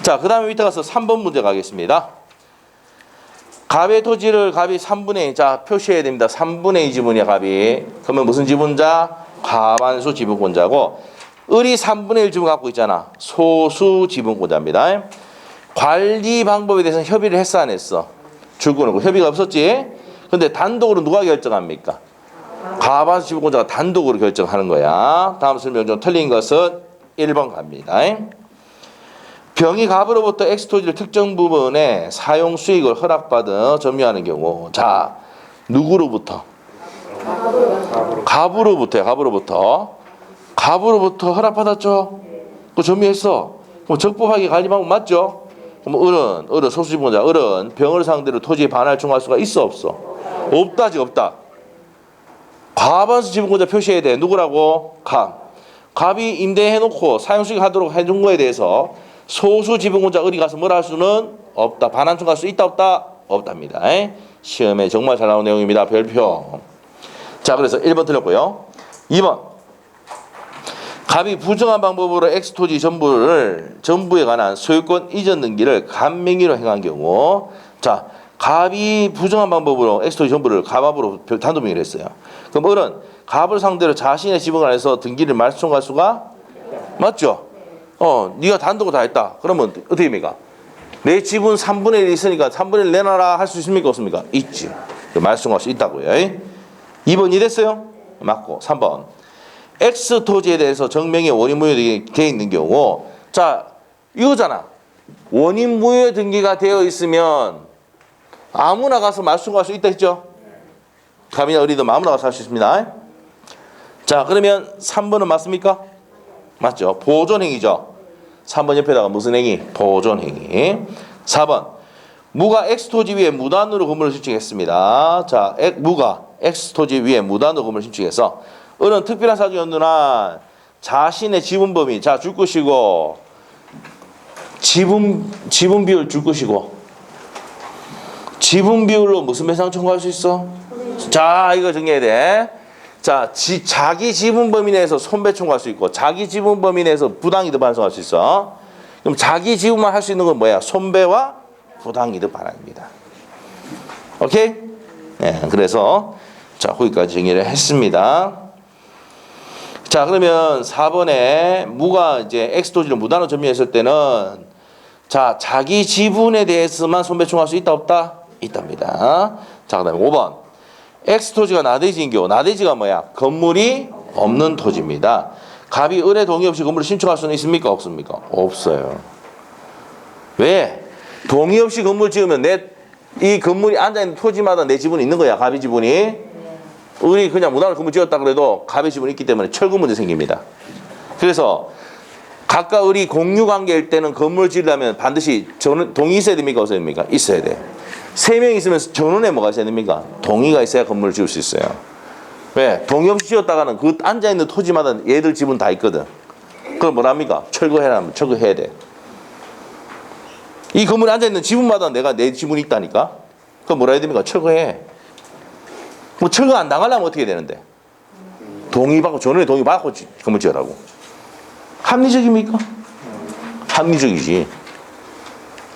자, 그 다음에 밑에 가서 3번 문제 가겠습니다. 갑의 토지를 갑이 3분의 2, 자, 표시해야 됩니다. 3분의 2 지분이야, 갑이. 그러면 무슨 지분자? 과반수 지분권자고, 을이 3분의 1 지분 갖고 있잖아. 소수 지분권자입니다. 관리 방법에 대해서 협의를 했어, 안 했어? 줄거는 협의가 없었지? 근데 단독으로 누가 결정합니까? 과반수 지분권자가 단독으로 결정하는 거야. 다음 설명 중 틀린 것은 1번 갑니다. 병이 갑으로부터 X토지를 특정 부분에 사용 수익을 허락받아 점유하는 경우, 자, 누구로부터? 갑으로부터 허락받았죠? 그 점유했어. 그럼 적법하게 관리 방법 맞죠? 그럼 을은 소수지분자, 을은 병을 상대로 토지에 반환을 청구할 수가 있어 없어? 없다지, 없다. 과반수 지분권자 표시해야 돼. 누구라고? 갑이 임대해놓고 사용수익 하도록 해준 거에 대해서 소수 지분권자 을이 가서 뭐라 할 수는 없다. 반환 청구할 수 있다 없다? 없답니다. 시험에 정말 잘 나온 내용입니다. 별표. 자, 그래서 1번 틀렸고요. 2번. 갑이 부정한 방법으로 X토지 전부에 관한 소유권 이전 등기를 갑 명의로 행한 경우, 자, 갑이 부정한 방법으로 X토지 전부를 갑압으로 단독 명의를 했어요. 그럼 을은 갑을 상대로 자신의 지분을 해서 등기를 말소청구할 수가 맞죠? 네가 단독으로 다 했다. 그러면 어떻게 됩니까? 내 지분 3분의 1 있으니까 3분의 1 내놔라 할 수 있습니까? 없습니까? 있지. 말씀할 수 있다고요. 2번 이랬어요? 맞고. 3번. X 토지에 대해서 정명의 원인 무효 되어 있는 경우, 자, 이거잖아. 원인 무효 등기가 되어 있으면 아무나 가서 말소할 수 있다 했죠? 갑이나 어리든 아무나 가서 할 수 있습니다. 자, 그러면 3번은 맞습니까? 맞죠? 보존행위죠. 3번 옆에다가 무슨 행위? 보존행위. 4번. 무가 X토지 위에 무단으로 건물을 신축했습니다. 자, 무가 X토지 위에 무단으로 건물을 신축해서 어느 특별한 사정이 없는 한 자신의 지분 범위, 자, 줄 것이고, 지분 비율 줄 것이고, 지분 비율로 무슨 배상 청구할 수 있어? 자, 이거 정리해야 돼. 자, 자기 지분 범위 내에서 손배 청구할 수 있고, 자기 지분 범위 내에서 부당이득 반송할 수 있어. 그럼 자기 지분만 할 수 있는 건 뭐야? 손배와 부당이득 반환입니다. 오케이? 네, 그래서 자, 거기까지 정리를 했습니다. 자, 그러면 4번에 무가 이제 X토지를 무단으로 점유했을 때는 자, 자기 지분에 대해서만 손배 청구할 수 있다 없다? 있답니다. 자, 그다음에 5번. X토지가 나대지인 경우, 나대지가 뭐야? 건물이 없는 토지입니다. 갑이 을의 동의 없이 건물을 신축할 수는 있습니까? 없습니까? 없어요. 왜? 동의 없이 건물 지으면 이 건물이 앉아있는 토지마다 내 지분이 있는 거야. 갑의 지분이. 을이 그냥 무단으로 건물 지었다 그래도 갑의 지분이 있기 때문에 철거 문제 생깁니다. 그래서 각각 을이 공유관계일 때는 건물 지으려면 반드시 동의 있어야 됩니까? 없어야 됩니까? 있어야 돼. 3명 있으면 전원에 뭐가 있어야 됩니까? 동의가 있어야 건물을 지을 수 있어요. 왜? 동의 없이 지었다가는 그 앉아있는 토지마다 얘들 지분 다 있거든. 그럼 뭐랍니까? 철거해라 하면 철거해야 돼. 이 건물에 앉아있는 지분마다 내 지분이 있다니까? 그럼 뭐라 해야 됩니까? 철거해. 뭐 철거 안 당하려면 어떻게 되는데? 동의받고, 전원에 동의받고 건물 지으라고. 합리적입니까? 합리적이지.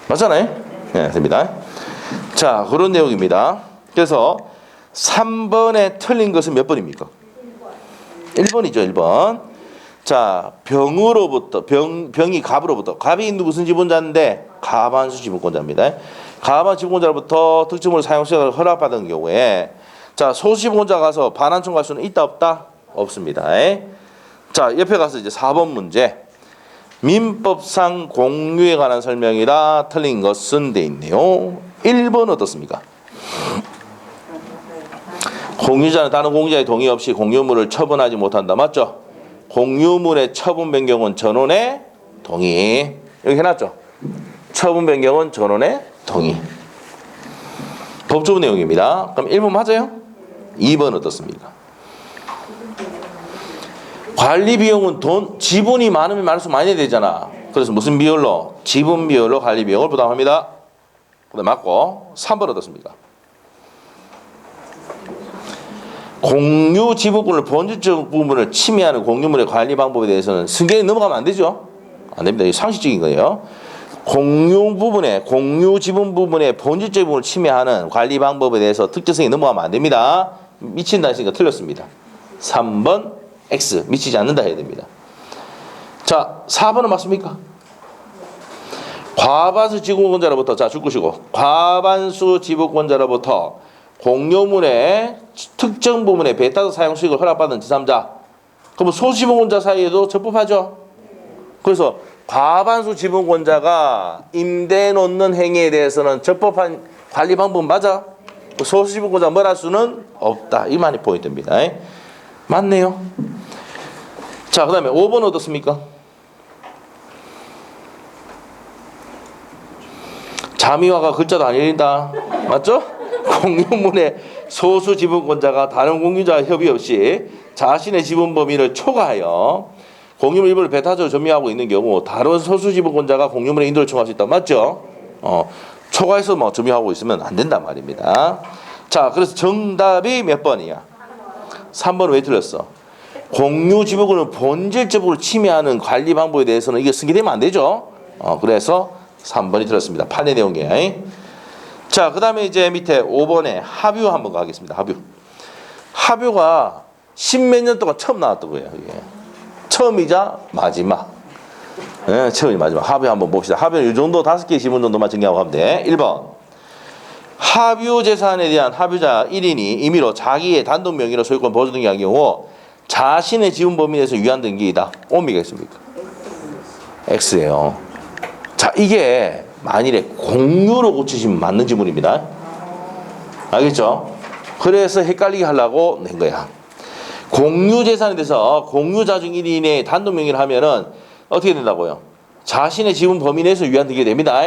맞잖아요? 네, 됩니다. 자, 그런 내용입니다. 그래서 3번에 틀린 것은 몇 번입니까? 1번이죠, 1번. 자, 병이 갑으로부터. 갑이 무슨 지분자인데? 갑한수 지분권자입니다. 갑한 지분권자로부터 특정물 사용 시작을 허락받은 경우에 자, 소수 지분권자가 가서 반환 청구할 수는 있다 없다? 없습니다. 자, 옆에 가서 이제 4번 문제. 민법상 공유에 관한 설명이라 틀린 것은 돼 있네요. 1번 어떻습니까? 공유자는 다른 공유자의 동의 없이 공유물을 처분하지 못한다. 맞죠? 공유물의 처분 변경은 전원의 동의. 여기 해놨죠? 처분 변경은 전원의 동의. 법조문 내용입니다. 그럼 1번 맞아요? 2번 어떻습니까? 관리 비용은 지분이 많으면 많을수록 많이 내야 되잖아. 그래서 무슨 비율로? 지분 비율로 관리 비용을 부담합니다. 그다음 맞고. 3번 어떻습니까? 공유 지분권을 본질적 부분을 침해하는 공유물의 관리 방법에 대해서는 승계에 넘어가면 안 되죠. 안 됩니다. 이게 상식적인 거예요. 공유 지분 부분의 본질적 부분을 침해하는 관리 방법에 대해서 특정성이 넘어가면 안 됩니다. 미친다 했으니까 틀렸습니다. 3번 X 미치지 않는다 해야 됩니다. 자, 4번은 맞습니까? 과반수 지분권자로부터 자, 줄 것이고 과반수 지분권자로부터 공유물의 특정 부분의 배타적 사용 수익을 허락받은 제3자. 그럼 소수 지분권자 사이에도 적법하죠. 그래서 과반수 지분권자가 임대해 놓는 행위에 대해서는 적법한 관리 방법은 맞아. 소수 지분권자 뭘 할 수는 없다. 이 말이 포인트입니다. 맞네요. 자, 그 다음에 5번 어떻습니까? 자미화가 글자도 안 읽린다. 맞죠? 공유물의 소수 지분권자가 다른 공유자와 협의 없이 자신의 지분 범위를 초과하여 공유물 일부를 배타적으로 점유하고 있는 경우 다른 소수 지분권자가 공유물의 인도를 청구할 수 있다. 맞죠? 초과해서 뭐 점유하고 있으면 안 된단 말입니다. 자, 그래서 정답이 몇 번이야? 3번은 왜 틀렸어? 공유 지분권을 본질적으로 침해하는 관리 방법에 대해서는 이게 승계되면 안 되죠. 그래서 3번이 틀렸습니다. 판례 내용이에요. 자, 그 다음에 이제 밑에 5번에 합유 한번 가겠습니다. 합유가 십몇 년 동안 처음 나왔던 거예요. 이게. 처음이자 마지막. 네, 채원이 마지막. 합의 한번 봅시다. 합의는 이 정도 5개 지문 정도만 정리하고 가면 돼. 1번. 합유 재산에 대한 합유자 1인이 임의로 자기의 단독 명의로 소유권 보조 등기한 경우 자신의 지분 범위 내에서 유한 등기이다. 옴이가 있습니까? X예요. 자, 이게 만일에 공유로 고치시면 맞는 지문입니다. 알겠죠? 그래서 헷갈리게 하려고 낸 거야. 공유 재산에 대해서 공유자 중 1인의 단독 명의를 하면은 어떻게 된다고요? 자신의 지분 범위 내에서 유한 등기가 됩니다.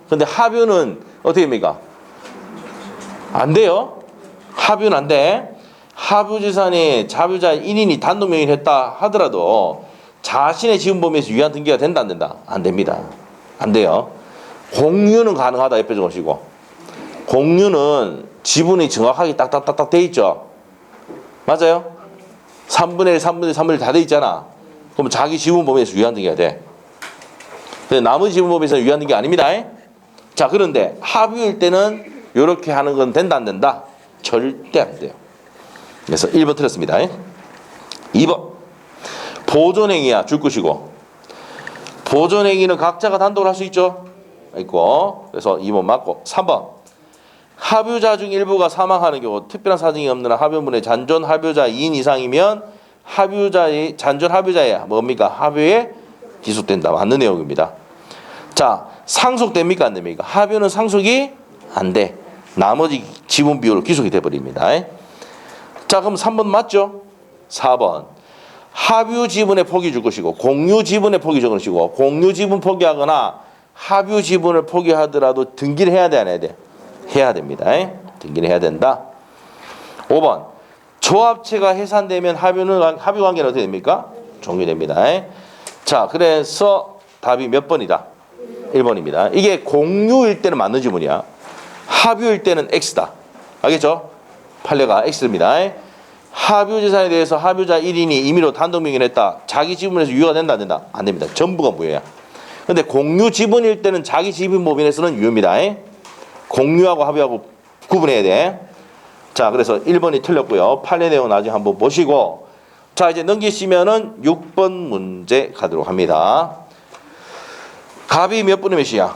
근데 합유는 어떻게 됩니까? 안 돼요. 합유는 안 돼. 합유 재산에 자유자 1인이 단독 명의를 했다 하더라도 자신의 지분 범위에서 유한 등기가 된다 안 된다? 안 됩니다. 안 돼요. 공유는 가능하다 옆에 적으시고, 공유는 지분이 정확하게 딱딱딱딱 돼 있죠. 맞아요? 3분의 1, 3분의 1, 3분의 1 다 돼 있잖아. 그럼 자기 지분 범위에서 유한 등기가 돼. 근데 나머지 지분 범위에서 유한 등기 아닙니다. 자, 그런데 합유일 때는 이렇게 하는 건 된다 안 된다? 절대 안 돼요. 그래서 1번 틀렸습니다. 2번. 보존행위야 줄 것이고, 보존행위는 각자가 단독으로 할 수 있죠. 있고. 그래서 2번 맞고. 3번. 합유자 중 일부가 사망하는 경우 특별한 사정이 없는 한 합유문의 잔존 합유자 2인 이상이면 합유자의 잔존 합유자의 뭡니까? 합유에 기속된다. 맞는 내용입니다. 자, 상속됩니까 안 됩니까? 합유는 상속이 안 돼. 나머지 지분 비율로 기속이 돼 버립니다. 자, 그럼 3번 맞죠? 4번. 합유 지분의 포기 줄 것이고 공유 지분의 포기 줄 것이고, 공유 지분 포기하거나 합유 지분을 포기하더라도 등기를 해야 돼 안 해야 돼? 해야 됩니다. 등기를 해야 된다. 5번. 조합체가 해산되면 합유 관계는 어떻게 됩니까? 종료됩니다. 자, 그래서 답이 몇 번이다? 1번입니다. 이게 공유일 때는 맞는 지문이야. 합유일 때는 X다. 알겠죠? 판례가 X입니다. 합유 재산에 대해서 합유자 1인이 임의로 단독 명의를 했다. 자기 지분에서 유효가 된다 안 된다? 안 됩니다. 전부가 무효야. 근데 공유 지분일 때는 자기 지분 범위에서는 유효입니다. 공유하고 합유하고 구분해야 돼. 자, 그래서 1번이 틀렸고요. 판례 내용 나중에 한번 보시고, 자, 이제 넘기시면은 6번 문제 가도록 합니다. 갑이 몇 분의 몇이야?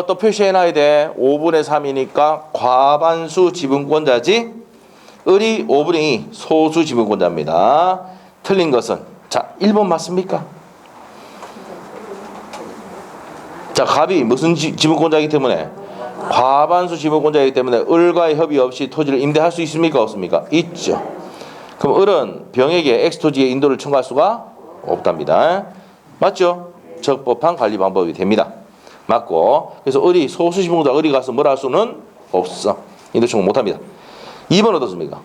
또 표시해놔야 돼. 5분의 3이니까 과반수 지분권자지. 을이 5분의 2 소수 지분권자입니다. 틀린 것은, 자, 1번 맞습니까? 자, 갑이 무슨 지분권자이기 때문에? 과반수 지분권자이기 때문에 을과의 협의 없이 토지를 임대할 수 있습니까? 없습니까? 있죠. 그럼 을은 병에게 X토지의 인도를 청구할 수가 없답니다. 맞죠? 적법한 관리 방법이 됩니다. 맞고. 그래서 을이 소수 지분권자 을이 가서 뭐라 할 수는 없어. 인도 청구 못합니다. 2번 어떻습니까?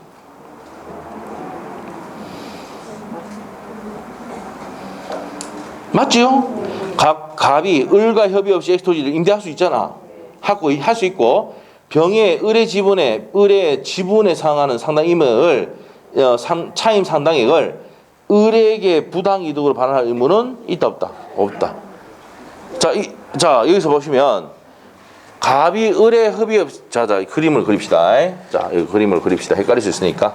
맞지요? 갑이 을과 협의 없이 X토지를 임대할 수 있잖아. 할 수 있고, 병의 을의 지분에 상하는 상당임을 차임 상당액을 을에게 부당 이득으로 반환할 의무는 있다 없다? 없다. 자, 여기서 보시면 갑이 을의 협의 없이, 자, 그림을 그립시다. 자, 여기 그림을 그립시다. 헷갈릴 수 있으니까.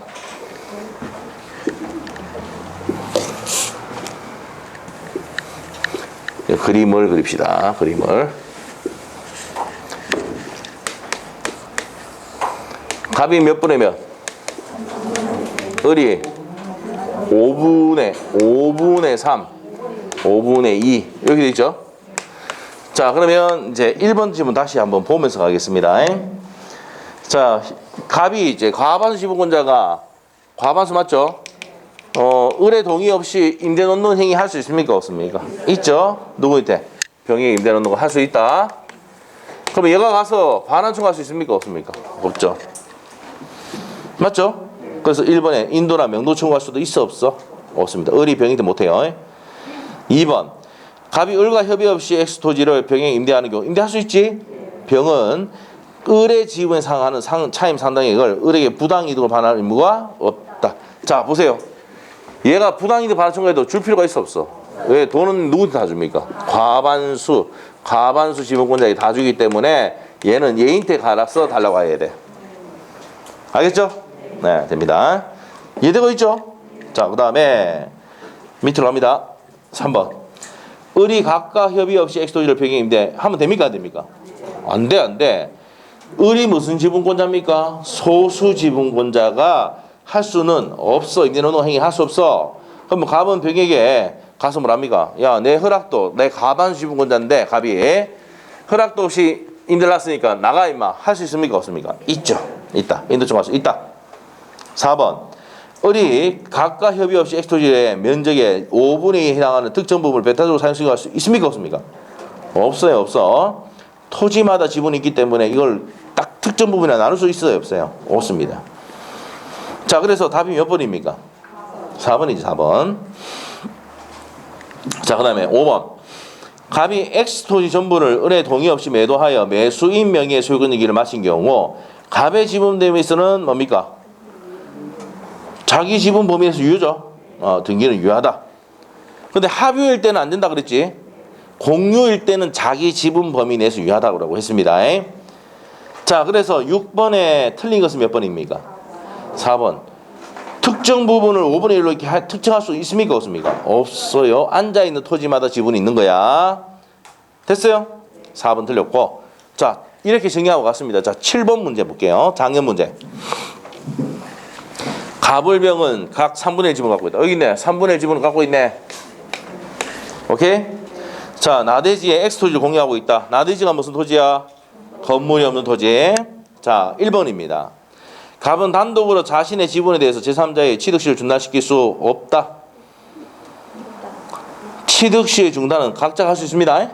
그림을 그립시다. 그림을. 갑이 몇 분의 몇? 을이 5분의 3, 5분의 2 이렇게 돼 있죠? 자, 그러면 이제 1번 지문 다시 한번 보면서 가겠습니다. 자, 갑이 이제 과반수 지분권자가 과반수 맞죠? 을의 동의 없이 임대 놓는 행위 할 수 있습니까? 없습니까? 있죠? 누구한테? 병에게 임대 놓는 거 할 수 있다. 그럼 얘가 가서 반환 청구할 수 있습니까? 없습니까? 없죠. 맞죠? 그래서 1번에 인도나 명도 청구할 수도 있어 없어? 없습니다. 을이 병에게 못해요. 2번. 갑이 을과 협의 없이 X토지를 병에게 임대하는 경우 임대할 수 있지? 병은 을의 지분에 상하는 차임 상당액을 을에게 부당이득으로 반환할 의무가 없다. 자, 보세요. 얘가 부당이득 반환 청구해도 줄 필요가 있어 없어? 왜? 돈은 누구한테 다 줍니까? 과반수 지분권자에게 다 주기 때문에 얘는 얘한테 갈아서 달라고 해야 돼. 알겠죠? 네, 됩니다. 이해되고 있죠? 자, 그 다음에 밑으로 갑니다. 3번. 을이 각각 협의 없이 X토지를 병행인데 하면 됩니까 안 됩니까? 안 돼, 안 돼. 을이 무슨 지분권자입니까? 소수 지분권자가 할 수는 없어. 임대노동 행위 할 수 없어. 그럼 갑은 병에게 가서 뭐랍니까? 야, 내 허락도, 내 가반수 지분권자인데 갑이 허락도 없이 임대를 났으니까 나가 임마. 할 수 있습니까? 없습니까? 있죠. 있다. 인도청 가서 있다. 4번. 을이 각각 협의 없이 X토지의 면적의 5분의 2에 해당하는 특정 부분을 배타적으로 사용할 수 있습니까? 없습니까? 없어요. 없어. 토지마다 지분이 있기 때문에 이걸 딱 특정 부분에 나눌 수 있어요? 없어요? 없습니다. 자, 그래서 답이 몇 번입니까? 4번이지, 4번. 자, 그 다음에 5번. 갑이 X토지 전부를 을의 동의 없이 매도하여 매수인 명의의 소유권이기를 마친 경우 갑의 지분 대미에서는 뭡니까? 자기 지분 범위에서 유효죠. 등기는 유효하다. 근데 합유일 때는 안 된다 그랬지. 공유일 때는 자기 지분 범위 내에서 유효하다고 했습니다. 자, 그래서 6번에 틀린 것은 몇 번입니까? 4번. 특정 부분을 5분의 1로 이렇게 특정할 수 있습니까? 없습니까? 없어요. 앉아있는 토지마다 지분이 있는 거야. 됐어요? 4번 틀렸고. 자, 이렇게 정리하고 갔습니다. 자, 7번 문제 볼게요. 작년 문제. 갑을병은 각 3분의 1 지분 갖고 있다. 여기 있네. 3분의 1 지분을 갖고 있네. 오케이? 자, 나대지에 X토지를 공유하고 있다. 나대지가 무슨 토지야? 건물이 없는 토지. 자, 1번입니다. 갑은 단독으로 자신의 지분에 대해서 제3자의 취득시를 중단시킬 수 없다. 취득시의 중단은 각자가 할 수 있습니다.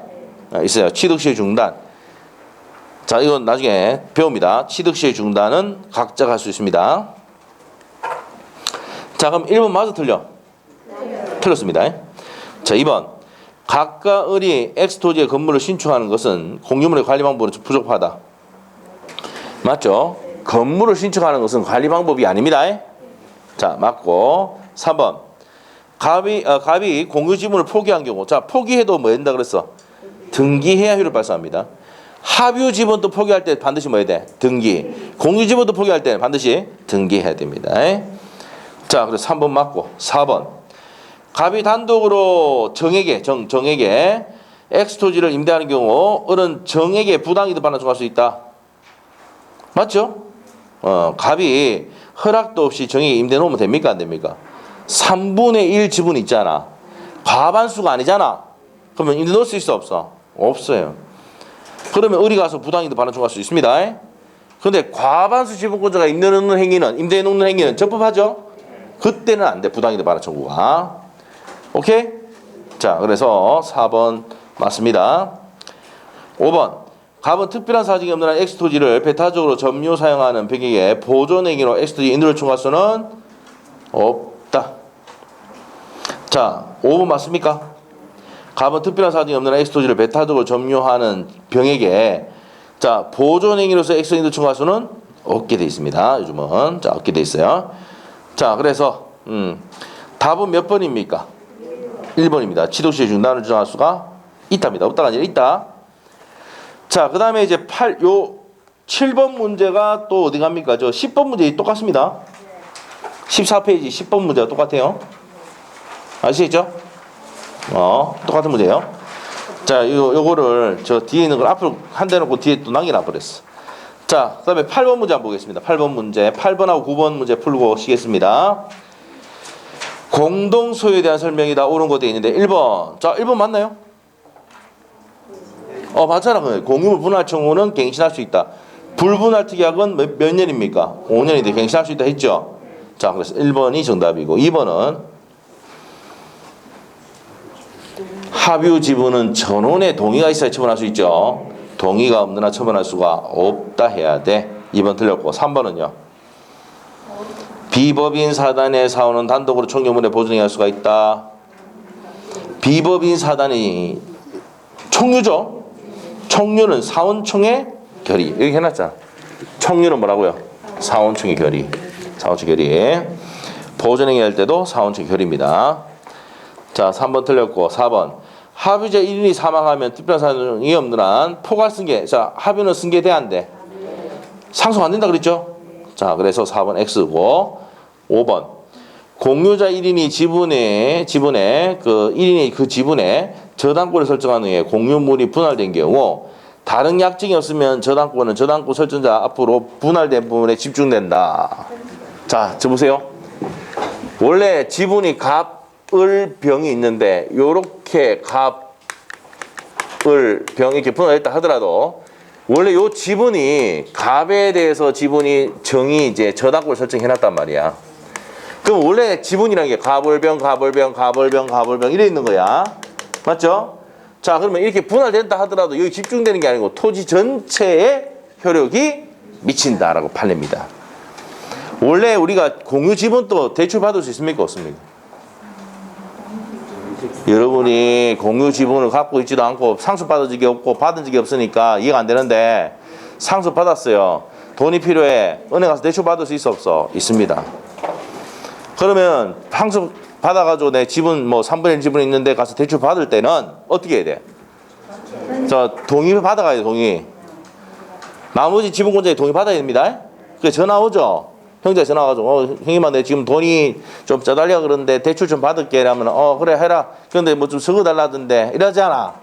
있어요. 취득시의 중단. 자, 이건 나중에 배웁니다. 취득시의 중단은 각자가 할 수 있습니다. 자, 그럼 1번 맞아 틀려? 틀렸습니다. 자, 2번. 각각 을이 X토지의 건물을 신축하는 것은 공유물의 관리 방법으로 부족하다. 맞죠? 건물을 신축하는 것은 관리 방법이 아닙니다. 자, 맞고. 3번. 갑이 공유 지분을 포기한 경우. 자, 포기해도 뭐 된다 그랬어? 등기해야 효율을 발생합니다. 합유 지분도 포기할 때 반드시 뭐 해야 돼? 등기. 공유 지분도 포기할 때 반드시 등기해야 됩니다. 자, 그래서 3번 맞고. 4번. 갑이 단독으로 정에게 X토지를 임대하는 경우 을은 정에게 부당이득 반환 청구할 수 있다. 맞죠? 갑이 허락도 없이 정에게 임대 놓으면 됩니까? 안 됩니까? 3분의 1 지분 있잖아. 과반수가 아니잖아. 그러면 임대 놓을 수 있어? 없어? 없어요. 그러면 을이 가서 부당이득 반환 청구할 수 있습니다. 그런데 과반수 지분권자가 임대 놓는 행위는 적법하죠? 그때는 안 돼. 부당이득 반환 청구가. 오케이? 자, 그래서 4번 맞습니다. 5번. 갑은 특별한 사정이 없는 한 X토지를 배타적으로 점유 사용하는 병에게 보존행위로 X토지 인도를 청구할 수는 없다. 자, 5번 맞습니까? 갑은 특별한 사정이 없는 한 X토지를 배타적으로 점유하는 병에게 자, 보존행위로서 X토지 인도를 청구할 수는 없게 돼 있습니다. 요즘은. 자, 없게 돼 있어요. 자, 그래서 답은 몇 번입니까? 1번입니다. 취득시의 중단을 주장할 수가 있답니다. 없다가 아니라 있다. 자, 그 다음에 이제 7번 문제가 또 어디 갑니까? 저 10번 문제 똑같습니다. 14페이지 10번 문제가 똑같아요. 아시겠죠? 똑같은 문제예요. 자, 요거를 저 뒤에 있는 걸 앞으로 한 대 놓고 뒤에 또 남겨놔 버렸어. 자, 그 다음에 8번 문제 한번 보겠습니다. 8번 문제. 8번하고 9번 문제 풀고 오시겠습니다. 공동 소유에 대한 설명이 다 옳은 거 되어 있는데 1번. 자, 1번 맞나요? 맞잖아. 공유물 분할 청구는 갱신할 수 있다. 불분할 특약은 몇 년입니까? 5년인데 갱신할 수 있다 했죠? 자, 그래서 1번이 정답이고 2번은 합유 지분은 전원의 동의가 있어야 처분할 수 있죠. 동의가 없는 한 처분할 수가 없다 해야 돼. 2번 틀렸고 3번은요. 비법인 사단의 사원은 단독으로 총유물에 보존할 수가 있다. 비법인 사단이 총유죠. 총유는 사원총의 결의. 여기 해놨잖아. 총유는 뭐라고요? 사원총의 결의. 사원총 결의. 보존행위 할 때도 사원총 결의입니다. 자, 3번 틀렸고 4번. 합유자 1인이 사망하면 특별한 사정이 없는 한 포괄 승계. 자, 합유는 승계돼 안 돼? 상속 안 된다 그랬죠? 자, 그래서 4번 X고 5번. 공유자 1인이 지분에 그 1인이 그 지분에 저당권을 설정한 후에 공유물이 분할된 경우 다른 약정이 없으면 저당권은 저당권 설정자 앞으로 분할된 부분에 집중된다. 자, 저 보세요. 원래 지분이 갑을 병이 있는데 요렇게 갑을 병이 이렇게 분할했다 하더라도 원래 요 지분이 갑에 대해서 지분이 정이 이제 저당권을 설정해 놨단 말이야. 그럼 원래 지분이라는 게 갑을병 이래 있는 거야. 맞죠? 자, 그러면 이렇게 분할된다 하더라도 여기 집중되는 게 아니고 토지 전체에 효력이 미친다라고 판례입니다. 원래 우리가 공유 지분도 대출 받을 수 있습니까? 없습니까? 여러분이 공유 지분을 갖고 있지도 않고 상습받은 적이 없고 받은 적이 없으니까 이해가 안 되는데 상습받았어요. 돈이 필요해. 은행 가서 대출 받을 수 있어 없어? 있습니다. 그러면 상습 받아가지고 내 지분 뭐 3분의 1 지분 있는데 가서 대출 받을 때는 어떻게 해야 돼? 자, 동의 받아가야 돼. 동의. 나머지 지분권자에 동의 받아야 됩니다. 그래 전화 오죠. 형제 전화 와가지고 형님아 내 지금 돈이 좀 짜달려 그러는데 대출 좀 받을게 이러면 그래 해라. 그런데 뭐 좀 적어달라던데 이러지 않아.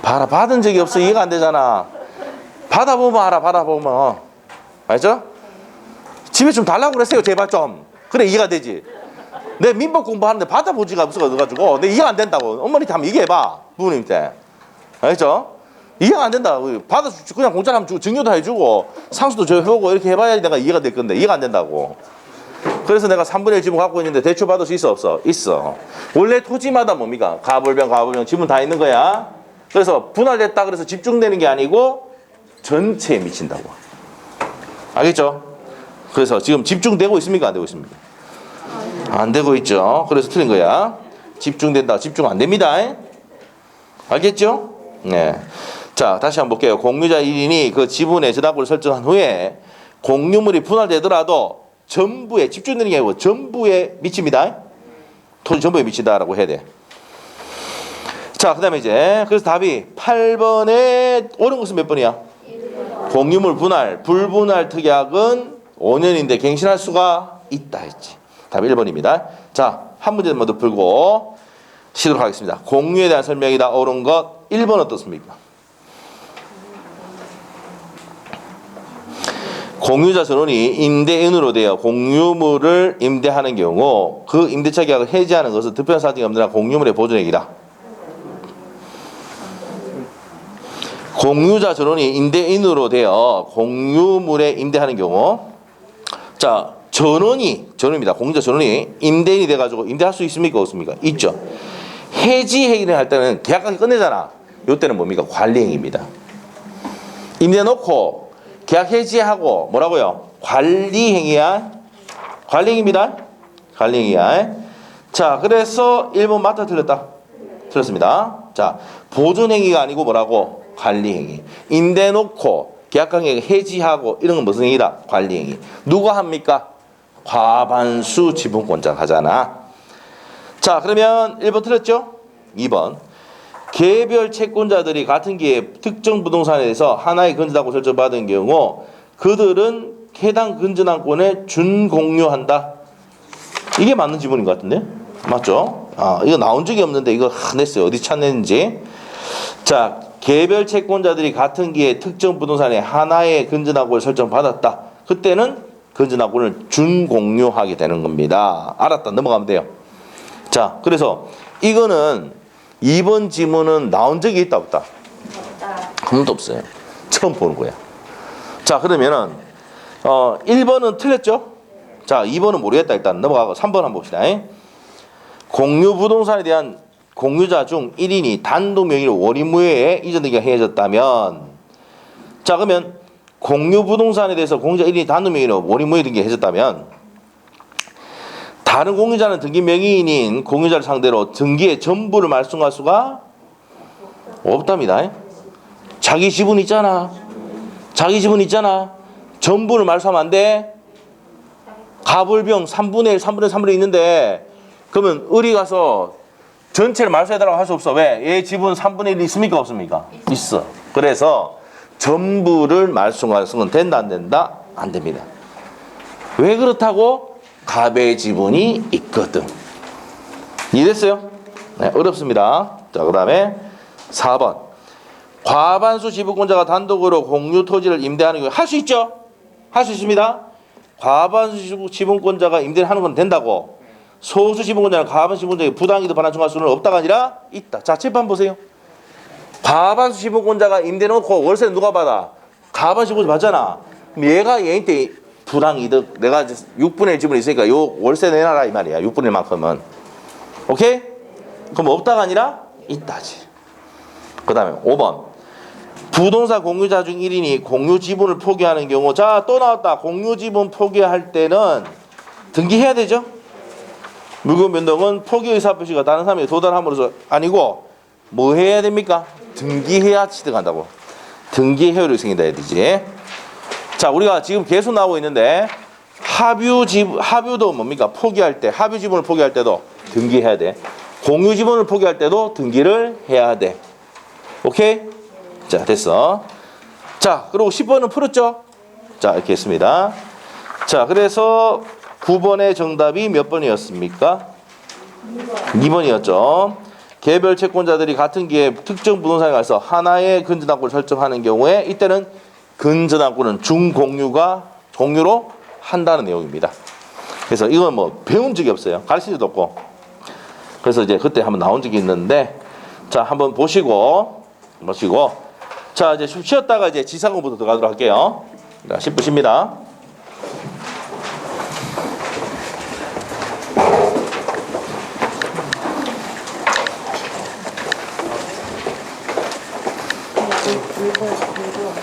봐라 받은 적이 없어. 이해가 안 되잖아. 받아보면 알아. 받아보면. 알죠? 집에 좀 달라고 그랬어요. 제발 좀. 그래 이해가 되지. 내 민법 공부하는데 받아보지가 없어가지고 내 이해가 안 된다고. 어머니한테 한번 얘기해봐. 부모님한테. 알죠? 이해가 안 된다. 받아주고 그냥 공짜로 하면 주고 증여도 해주고 상수도 저 해보고 이렇게 해봐야 내가 이해가 될 건데 이해가 안 된다고. 그래서 내가 3분의 1 지분 갖고 있는데 대출 받을 수 있어 없어? 있어. 원래 토지마다 뭡니까? 가불병 지분 다 있는 거야. 그래서 분할됐다 그래서 집중되는 게 아니고 전체에 미친다고. 알겠죠? 그래서 지금 집중되고 있습니까? 안 되고 있습니까? 안 되고 있죠. 그래서 틀린 거야. 집중된다. 집중 안 됩니다. 알겠죠? 네. 자, 다시 한번 볼게요. 공유자 1인이 그 지분의 저당권을 설정한 후에 공유물이 분할되더라도 전부에 집중되는 게 아니고 전부에 미칩니다. 토지 전부에 미친다라고 해야 돼. 자, 그 다음에 이제 그래서 답이 8번에 옳은 것은 몇 번이야? 공유물 분할, 불분할 특약은 5년인데 갱신할 수가 있다 했지. 답이 1번입니다. 자, 한 문제 먼저 풀고 시도록 하겠습니다. 공유에 대한 설명이다. 옳은 것 1번 어떻습니까? 공유자 전원이 임대인으로 되어 공유물을 임대하는 경우 그 임대차 계약을 해지하는 것은 특별한 사정이 없는 한 공유물의 보존액이다. 공유자 전원이 임대인으로 되어 공유물에 임대하는 경우 자 전원입니다. 공유자 전원이 임대인이 돼가지고 임대할 수 있습니까? 없습니까? 있죠. 해지 행위를 할 때는 계약까지 끝내잖아. 이때는 뭡니까? 관리행위입니다. 임대 놓고 계약 해지하고 뭐라고요? 관리행위야. 관리행위입니다. 관리행위야. 자, 그래서 1번 맞다 틀렸다. 틀렸습니다. 자, 보존행위가 아니고 뭐라고? 관리행위. 임대 놓고 계약관계 해지하고 이런 건 무슨 행위다? 관리행위. 누가 합니까? 과반수 지분권자가 하잖아. 자, 그러면 1번 틀렸죠? 2번. 개별 채권자들이 같은 기회에 특정 부동산에 대해서 하나의 건전하고 설정받은 경우 그들은 해당 건전한권에 준공유한다. 이게 맞는 지문인 것 같은데? 맞죠? 이거 나온 적이 없는데 이거 냈어요. 어디 찾는지. 자, 개별 채권자들이 같은 기회에 특정 부동산에 하나의 건전한권을 설정받았다. 그때는 건전한권을 준공유하게 되는 겁니다. 알았다. 넘어가면 돼요. 자, 그래서 이거는 2번 지문은 나온 적이 있다 없다? 한 번도 없어요. 처음 보는 거야. 자, 그러면은 1번은 틀렸죠? 자, 2번은 모르겠다. 일단 넘어가고 3번 한번 봅시다. 공유 부동산에 대한 공유자 중 1인이 단독 명의로 원인무효에 이전되기가 해졌다면 자, 그러면 공유 부동산에 대해서 공유자 1인이 단독 명의로 원인무효 등기가 해졌다면 다른 공유자는 등기 명의인인 공유자를 상대로 등기의 전부를 말소할 수가 없답니다. 자기 지분 있잖아. 자기 지분 있잖아. 전부를 말소하면 안 돼. 가불병 3분의 1, 3분의 3분의 있는데 그러면 을이 가서 전체를 말소해달라고 할 수 없어. 왜? 얘 지분 3분의 1 있습니까? 없습니까? 있어. 그래서 전부를 말소할 수는 된다 안 된다? 안 됩니다. 왜 그렇다고? 갑의 지분이 있거든. 이해됐어요? 네, 어렵습니다. 자, 그 다음에 4번. 과반수 지분권자가 단독으로 공유 토지를 임대하는 경우 할 수 있죠? 할 수 있습니다. 과반수 지분권자가 임대를 하는 건 된다고. 소수 지분권자는 과반수 지분권자에게 부당이득 반환청할 수는 없다가 아니라 있다. 자, 칠판 보세요. 과반수 지분권자가 임대 놓고 월세는 누가 받아? 과반수 지분권자 받잖아. 그럼 얘가 얘한테 부당이득, 내가 6분의 1 지분이 있으니까 요 월세 내놔라 이 말이야. 6분의 1만큼은. 오케이? 그럼 없다가 아니라 있다지. 그 다음에 5번. 부동산 공유자 중 1인이 공유 지분을 포기하는 경우. 자, 또 나왔다. 공유 지분 포기할 때는 등기해야 되죠? 물건 변동은 포기 의사 표시가 다른 사람에게 도달함으로써 아니고 뭐 해야 됩니까? 등기해야 취득한다고. 등기 효력이 생긴다 해야 되지. 자, 우리가 지금 계속 나오고 있는데 합유도 뭡니까? 포기할 때, 합유 지분을 포기할 때도 등기해야 돼. 공유 지분을 포기할 때도 등기를 해야 돼. 오케이? 자, 됐어. 자, 그리고 10번은 풀었죠? 자, 이렇게 했습니다. 자, 그래서 9번의 정답이 몇 번이었습니까? 2번이었죠. 개별 채권자들이 같은 기회에 특정 부동산에 가서 하나의 근저당권을 설정하는 경우에 이때는 근저당권은 공유로 한다는 내용입니다. 그래서 이건 뭐 배운 적이 없어요. 가르친 적도 없고. 그래서 이제 그때 한번 나온 적이 있는데, 자, 한번 보시고. 자, 이제 좀 쉬었다가 이제 지상공부터 들어가도록 할게요. 자, 10분 쉽니다. 이거